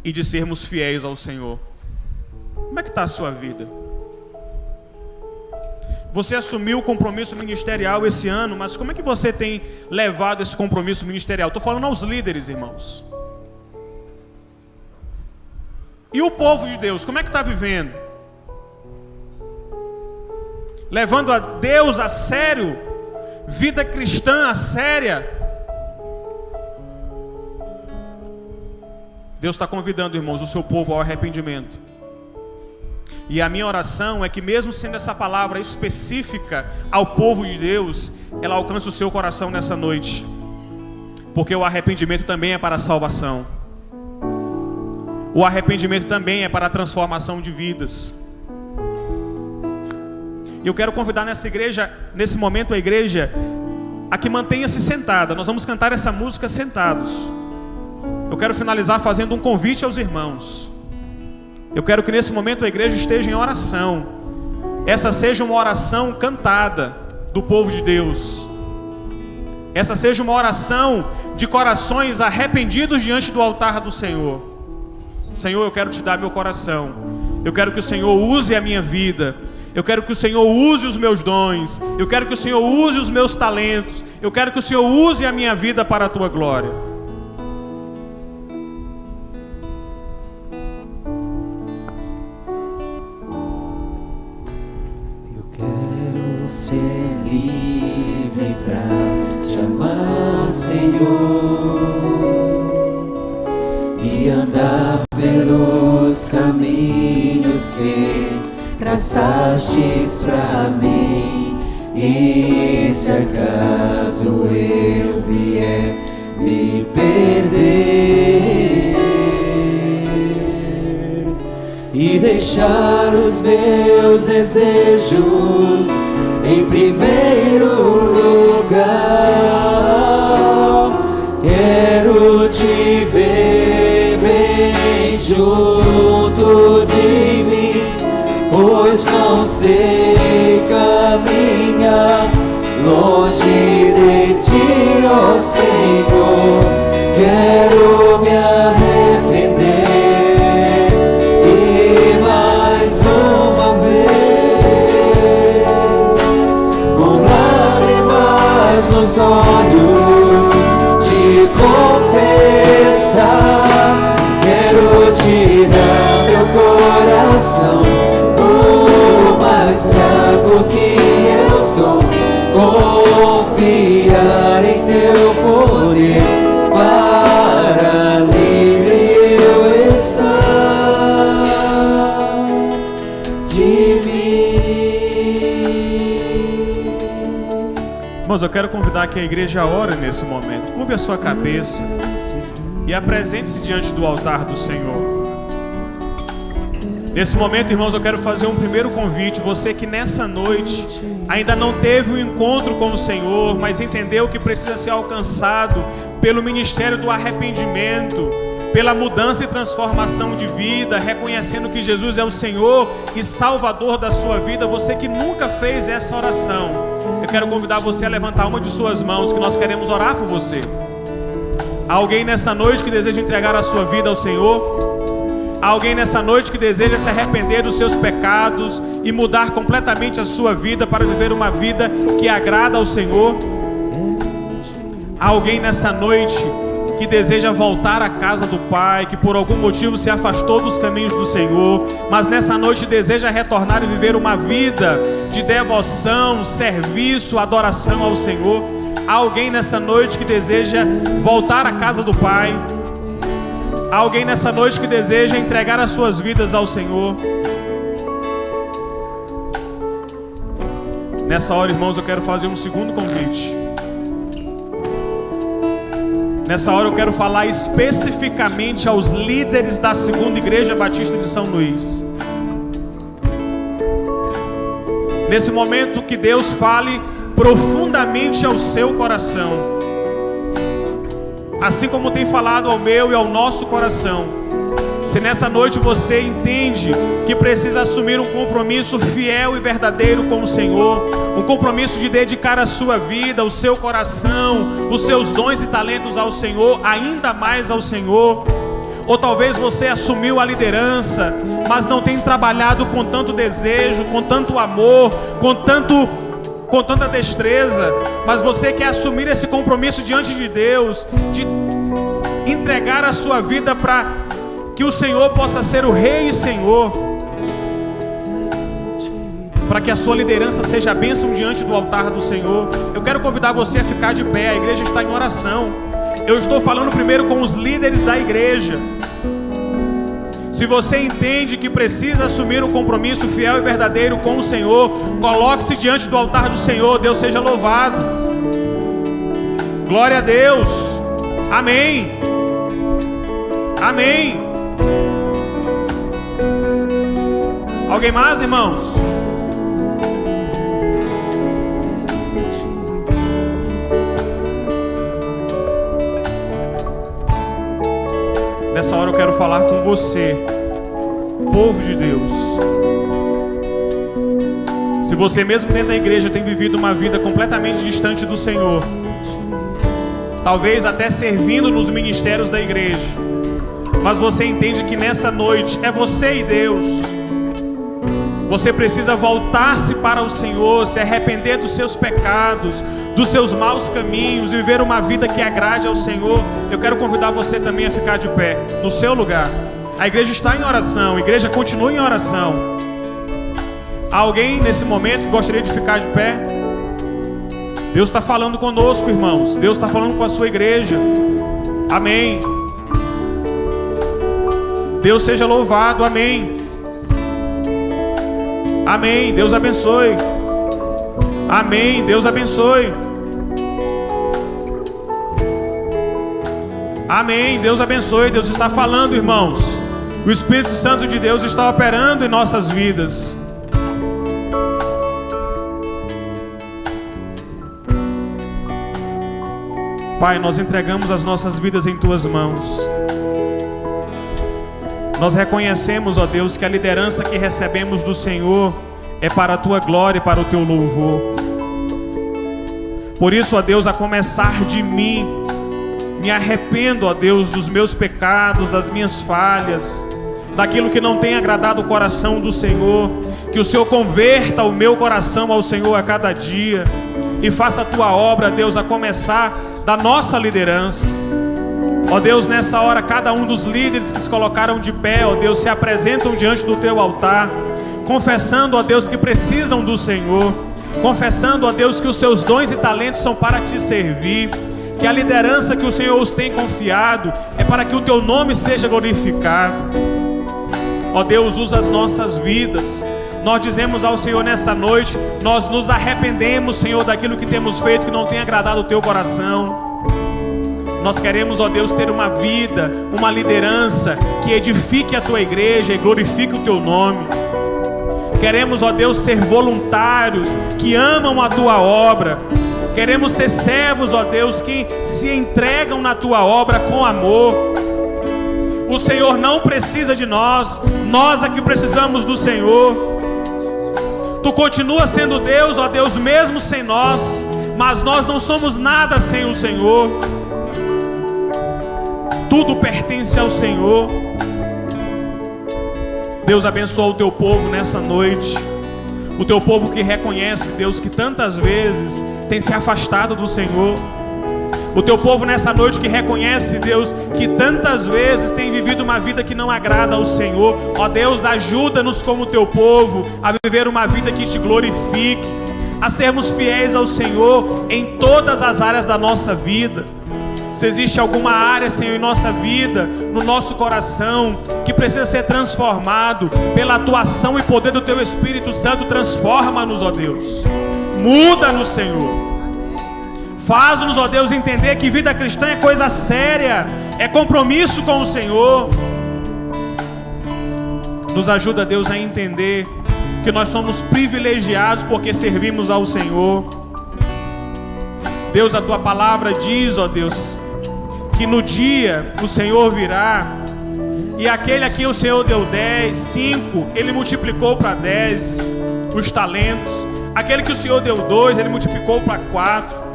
e de sermos fiéis ao Senhor. Como é que está a sua vida? Você assumiu o compromisso ministerial esse ano, mas como é que você tem levado esse compromisso ministerial? Estou falando aos líderes, irmãos. E o povo de Deus, como é que está vivendo? Levando a Deus a sério? Vida cristã a séria? Deus está convidando, irmãos, o seu povo ao arrependimento. E a minha oração é que, mesmo sendo essa palavra específica ao povo de Deus, ela alcance o seu coração nessa noite. Porque o arrependimento também é para a salvação. O arrependimento também é para a transformação de vidas. E eu quero convidar nessa igreja, nesse momento, a igreja a que mantenha-se sentada. Nós vamos cantar essa música sentados. Eu quero finalizar fazendo um convite aos irmãos. Eu quero que nesse momento a igreja esteja em oração. Essa seja uma oração cantada do povo de Deus. Essa seja uma oração de corações arrependidos diante do altar do Senhor. Senhor, eu quero te dar meu coração. Eu quero que o Senhor use a minha vida. Eu quero que o Senhor use os meus dons. Eu quero que o Senhor use os meus talentos. Eu quero que o Senhor use a minha vida para a tua glória. Ser livre pra te amar, Senhor, e andar pelos caminhos que traçastes pra mim. E se acaso eu vier me perder e deixar os meus desejos em primeiro lugar, quero te ver bem junto de mim, pois não sei caminhar longe de ti, ó Senhor. Quero me arrepender e mais uma vez, nos olhos te confessar, quero tirar meu coração, o mais fraco que eu sou, confiar em teu poder para livre eu estar de mim. Irmãos, eu quero convidar que a igreja ore nesse momento. Curve a sua cabeça e apresente-se diante do altar do Senhor. Nesse momento, irmãos, eu quero fazer um primeiro convite. Você que nessa noite ainda não teve um encontro com o Senhor, mas entendeu que precisa ser alcançado pelo ministério do arrependimento, pela mudança e transformação de vida, reconhecendo que Jesus é o Senhor e Salvador da sua vida. Você que nunca fez essa oração, eu quero convidar você a levantar uma de suas mãos, que nós queremos orar por você. Há alguém nessa noite que deseja entregar a sua vida ao Senhor? Há alguém nessa noite que deseja se arrepender dos seus pecados e mudar completamente a sua vida para viver uma vida que agrada ao Senhor? Há alguém nessa noite que deseja voltar à casa do Pai, que por algum motivo se afastou dos caminhos do Senhor, mas nessa noite deseja retornar e viver uma vida de devoção, serviço, adoração ao Senhor. Há alguém nessa noite que deseja voltar à casa do Pai? Há alguém nessa noite que deseja entregar as suas vidas ao Senhor? Nessa hora, irmãos, eu quero fazer um segundo convite. Nessa hora eu quero falar especificamente aos líderes da Segunda Igreja Batista de São Luís. Nesse momento que Deus fale profundamente ao seu coração, assim como tem falado ao meu e ao nosso coração. Se nessa noite você entende que precisa assumir um compromisso fiel e verdadeiro com o Senhor, um compromisso de dedicar a sua vida, o seu coração, os seus dons e talentos ao Senhor, ainda mais ao Senhor, ou talvez você assumiu a liderança, mas não tem trabalhado com tanto desejo, com tanto amor, com tanta destreza, mas você quer assumir esse compromisso diante de Deus, de entregar a sua vida para que o Senhor possa ser o Rei e Senhor, para que a sua liderança seja a bênção diante do altar do Senhor. Eu quero convidar você a ficar de pé, a igreja está em oração. Eu estou falando primeiro com os líderes da igreja. Se você entende que precisa assumir um compromisso fiel e verdadeiro com o Senhor, coloque-se diante do altar do Senhor. Deus seja louvado. Glória a Deus. Amém. Amém. Alguém mais, irmãos? Nessa hora eu quero falar com você, povo de Deus. Se você mesmo dentro da igreja tem vivido uma vida completamente distante do Senhor, talvez até servindo nos ministérios da igreja, mas você entende que nessa noite é você e Deus. Você precisa voltar-se para o Senhor, se arrepender dos seus pecados, dos seus maus caminhos, e viver uma vida que agrade ao Senhor. Eu quero convidar você também a ficar de pé, no seu lugar. A igreja está em oração, a igreja continua em oração. Há alguém nesse momento que gostaria de ficar de pé? Deus está falando conosco, irmãos. Deus está falando com a sua igreja. Amém. Deus seja louvado, amém. Amém, Deus abençoe. Amém, Deus abençoe. Amém, Deus abençoe. Deus está falando, irmãos. O Espírito Santo de Deus está operando em nossas vidas. Pai, nós entregamos as nossas vidas em Tuas mãos. Nós reconhecemos, ó Deus, que a liderança que recebemos do Senhor é para a Tua glória e para o Teu louvor. Por isso, ó Deus, a começar de mim, me arrependo, ó Deus, dos meus pecados, das minhas falhas, daquilo que não tem agradado o coração do Senhor. Que o Senhor converta o meu coração ao Senhor a cada dia e faça a Tua obra, Deus, a começar da nossa liderança. Ó Deus, nessa hora, cada um dos líderes que se colocaram de pé, ó Deus, se apresentam diante do Teu altar, confessando, ó Deus, que precisam do Senhor, confessando, ó Deus, que os seus dons e talentos são para Te servir, que a liderança que o Senhor os tem confiado é para que o Teu nome seja glorificado. Ó Deus, usa as nossas vidas. Nós dizemos ao Senhor nessa noite, nós nos arrependemos, Senhor, daquilo que temos feito que não tem agradado o Teu coração. Nós queremos, ó Deus, ter uma vida, uma liderança que edifique a Tua igreja e glorifique o Teu nome. Queremos, ó Deus, ser voluntários que amam a Tua obra. Queremos ser servos, ó Deus, que se entregam na Tua obra com amor. O Senhor não precisa de nós, nós é que precisamos do Senhor. Tu continua sendo Deus, ó Deus, mesmo sem nós, mas nós não somos nada sem o Senhor. Tudo pertence ao Senhor. Deus abençoa o Teu povo nessa noite. O Teu povo que reconhece, Deus, que tantas vezes tem se afastado do Senhor. O teu povo nessa noite que reconhece, Deus, que tantas vezes tem vivido uma vida que não agrada ao Senhor. Ó Deus, ajuda-nos como teu povo a viver uma vida que te glorifique, a sermos fiéis ao Senhor em todas as áreas da nossa vida. Se existe alguma área, Senhor, em nossa vida, no nosso coração, que precisa ser transformado pela atuação e poder do teu Espírito Santo, transforma-nos, ó Deus. Muda-nos, Senhor. Faz-nos, ó Deus, entender que vida cristã é coisa séria, é compromisso com o Senhor. Nos ajuda, Deus, a entender que nós somos privilegiados porque servimos ao Senhor. Deus, a tua palavra diz, ó Deus, que no dia o Senhor virá, e aquele a quem o Senhor deu 5, Ele multiplicou para 10 os talentos. Aquele que o Senhor deu 2, Ele multiplicou para 4.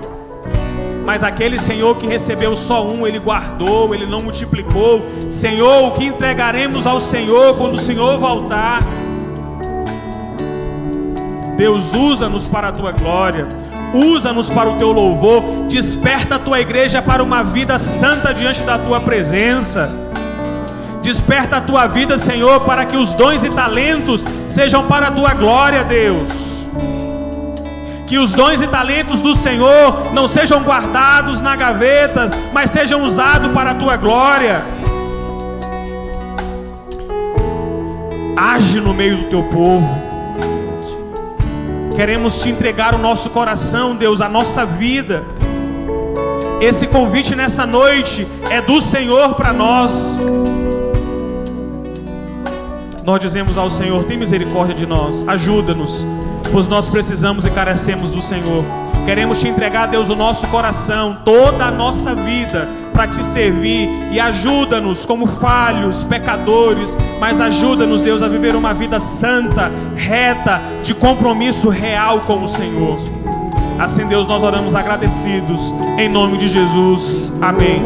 Mas aquele, Senhor, que recebeu só 1, Ele guardou, Ele não multiplicou. Senhor, o que entregaremos ao Senhor quando o Senhor voltar? Deus, usa-nos para a tua glória, usa-nos para o teu louvor. Desperta a tua igreja para uma vida santa diante da tua presença. Desperta a tua vida, Senhor, para que os dons e talentos sejam para a tua glória, Deus. Que os dons e talentos do Senhor não sejam guardados na gaveta, mas sejam usados para a tua glória. Age no meio do teu povo. Queremos te entregar o nosso coração, Deus, a nossa vida. Esse convite nessa noite é do Senhor para nós. Nós dizemos ao Senhor: tem misericórdia de nós, ajuda-nos, pois nós precisamos e carecemos do Senhor. Queremos te entregar, Deus, o nosso coração, toda a nossa vida, para te servir. E ajuda-nos como falhos, pecadores, mas ajuda-nos, Deus, a viver uma vida santa, reta, de compromisso real com o Senhor. Assim, Deus, nós oramos agradecidos, em nome de Jesus, amém.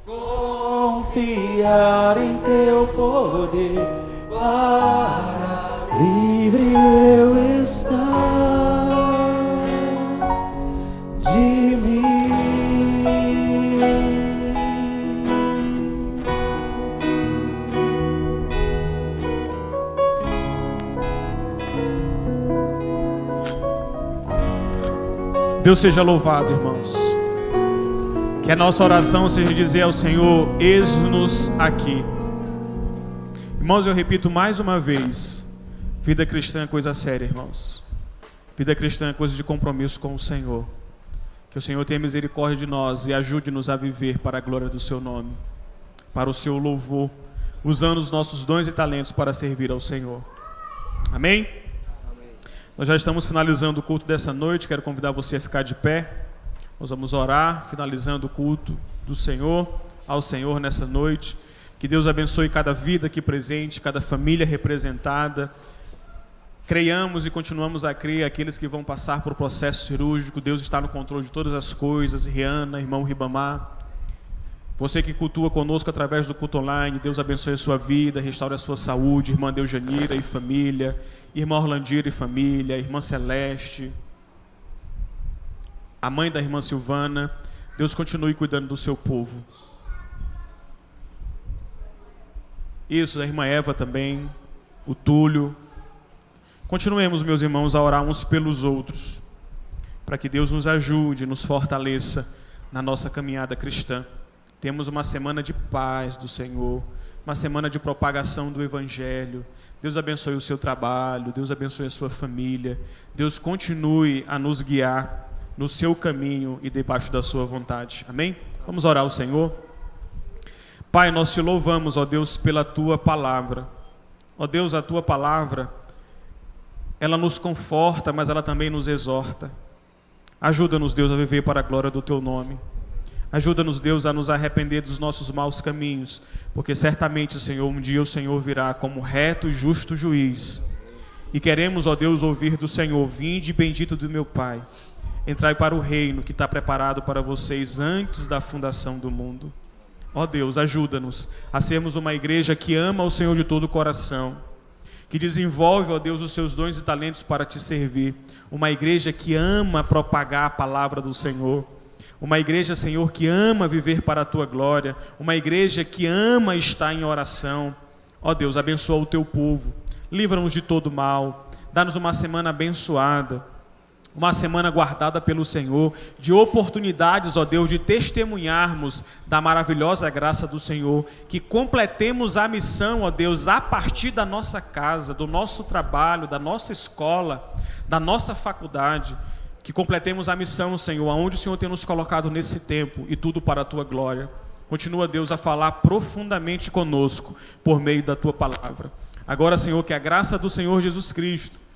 Confiar em teu poder, para livre eu estar de mim. Deus seja louvado, irmãos. Que a nossa oração seja dizer ao Senhor: eis-nos aqui. Irmãos, eu repito mais uma vez: vida cristã é coisa séria, irmãos. Vida cristã é coisa de compromisso com o Senhor. Que o Senhor tenha misericórdia de nós e ajude-nos a viver para a glória do seu nome, para o seu louvor, usando os nossos dons e talentos para servir ao Senhor. Amém? Amém. Nós já estamos finalizando o culto dessa noite. Quero convidar você a ficar de pé. Nós vamos orar, finalizando o culto do Senhor, ao Senhor nessa noite. Que Deus abençoe cada vida aqui presente, cada família representada. Creiamos e continuamos a crer aqueles que vão passar por processo cirúrgico. Deus está no controle de todas as coisas. Rihanna, irmão Ribamar, você que cultua conosco através do culto online, Deus abençoe a sua vida, restaure a sua saúde. Irmã Deujanira e família, irmã Orlandira e família, irmã Celeste, a mãe da irmã Silvana. Deus continue cuidando do seu povo. Isso, da irmã Eva também, o Túlio. Continuemos, meus irmãos, a orar uns pelos outros, para que Deus nos ajude, nos fortaleça na nossa caminhada cristã. Temos uma semana de paz do Senhor, uma semana de propagação do Evangelho. Deus abençoe o seu trabalho, Deus abençoe a sua família, Deus continue a nos guiar no seu caminho e debaixo da sua vontade. Amém? Vamos orar ao Senhor. Pai, nós te louvamos, ó Deus, pela tua palavra. Ó Deus, a tua palavra, ela nos conforta, mas ela também nos exorta. Ajuda-nos, Deus, a viver para a glória do teu nome. Ajuda-nos, Deus, a nos arrepender dos nossos maus caminhos, porque certamente, Senhor, um dia o Senhor virá como reto e justo juiz. E queremos, ó Deus, ouvir do Senhor: vinde bendito do meu Pai, entrai para o reino que está preparado para vocês antes da fundação do mundo. Ó Deus, ajuda-nos a sermos uma igreja que ama o Senhor de todo o coração, que desenvolve, ó Deus, os seus dons e talentos para te servir. Uma igreja que ama propagar a palavra do Senhor. Uma igreja, Senhor, que ama viver para a tua glória. Uma igreja que ama estar em oração. Ó Deus, abençoa o teu povo. Livra-nos de todo mal. Dá-nos uma semana abençoada. Uma semana guardada pelo Senhor, de oportunidades, ó Deus, de testemunharmos da maravilhosa graça do Senhor, que completemos a missão, ó Deus, a partir da nossa casa, do nosso trabalho, da nossa escola, da nossa faculdade, que completemos a missão, Senhor, aonde o Senhor tem nos colocado nesse tempo, e tudo para a tua glória. Continua, Deus, a falar profundamente conosco, por meio da tua palavra. Agora, Senhor, que a graça do Senhor Jesus Cristo,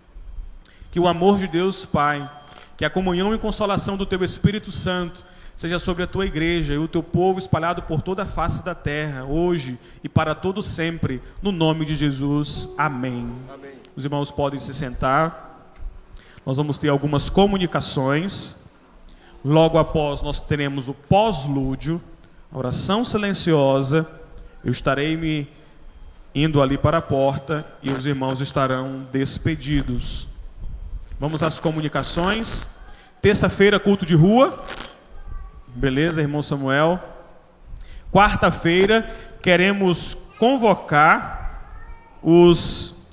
que o amor de Deus Pai, que a comunhão e consolação do teu Espírito Santo seja sobre a tua igreja e o teu povo espalhado por toda a face da terra, hoje e para todo sempre, no nome de Jesus. Amém. Amém. Os irmãos podem se sentar. Nós vamos ter algumas comunicações. Logo após nós teremos o pós-lúdio, a oração silenciosa. Eu estarei me indo ali para a porta e os irmãos estarão despedidos. Vamos às comunicações. Terça-feira, culto de rua. Beleza, irmão Samuel. Quarta-feira, queremos convocar os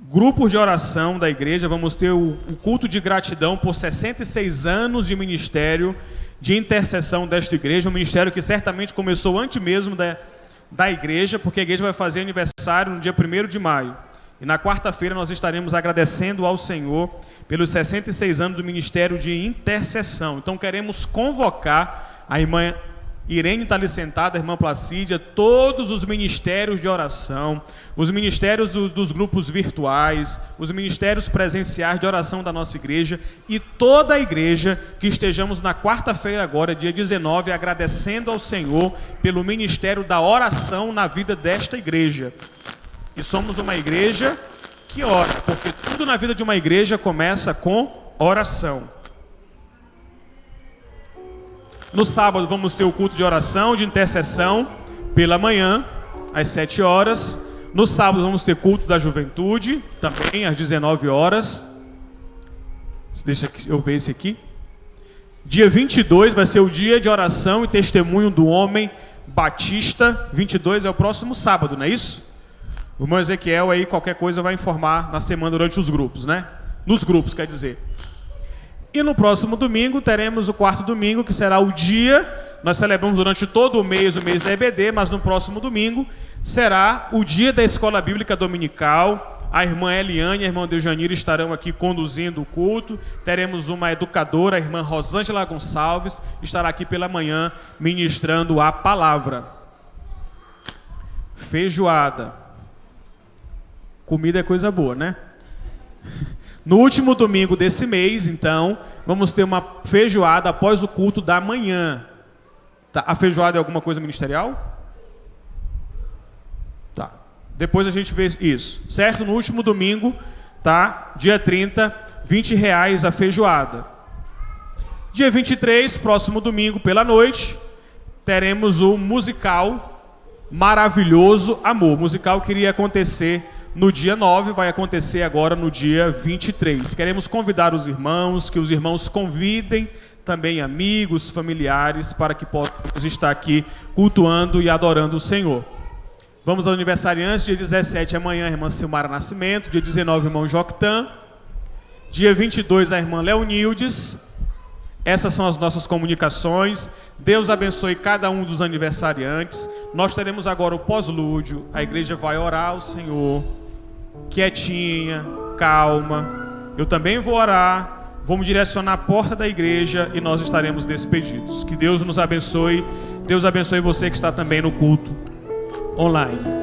grupos de oração da igreja. Vamos ter o culto de gratidão por 66 anos de ministério de intercessão desta igreja. Um ministério que certamente começou antes mesmo da igreja, porque a igreja vai fazer aniversário no dia 1º de maio. E na quarta-feira nós estaremos agradecendo ao Senhor pelos 66 anos do ministério de intercessão. Então queremos convocar a irmã Irene, está ali sentada, a irmã Placídia, todos os ministérios de oração, os ministérios dos grupos virtuais, os ministérios presenciais de oração da nossa igreja e toda a igreja que estejamos na quarta-feira agora, dia 19, agradecendo ao Senhor pelo ministério da oração na vida desta igreja. E somos uma igreja que ora, porque tudo na vida de uma igreja começa com oração. No sábado vamos ter o culto de oração, de intercessão, pela manhã, às 7 horas. No sábado vamos ter culto da juventude, também às 19 horas. Deixa eu ver esse aqui. Dia 22 vai ser o dia de oração e testemunho do homem batista. 22 é o próximo sábado, não é isso? O irmão Ezequiel aí, qualquer coisa, vai informar na semana durante os grupos, né? Nos grupos, quer dizer. E no próximo domingo teremos o quarto domingo, que será o dia, nós celebramos durante todo o mês da EBD, mas no próximo domingo será o dia da escola bíblica dominical. A irmã Eliane e a irmã Deujanira estarão aqui conduzindo o culto. Teremos uma educadora, a irmã Rosângela Gonçalves, estará aqui pela manhã ministrando a palavra. Feijoada. Comida é coisa boa, né? No último domingo desse mês, então, vamos ter uma feijoada após o culto da manhã. Tá? A feijoada é alguma coisa ministerial? Tá. Depois a gente vê isso, certo? No último domingo, tá? Dia 30, R$20 a feijoada. Dia 23, próximo domingo pela noite, teremos o musical Maravilhoso Amor. O musical que iria acontecer no dia 9, vai acontecer agora no dia 23. Queremos convidar os irmãos, que os irmãos convidem também amigos, familiares, para que possamos estar aqui cultuando e adorando o Senhor. Vamos aos aniversariantes. Dia 17, amanhã, a irmã Silmara Nascimento. Dia 19, irmão Joctan. Dia 22, a irmã Leonildes. Essas são as nossas comunicações. Deus abençoe cada um dos aniversariantes. Nós teremos agora o pós-lúdio. A igreja vai orar ao Senhor. quietinha, calma. Eu também vou orar. Vamos direcionar a porta da igreja e nós estaremos despedidos. Que Deus nos abençoe. Deus abençoe você que está também no culto online.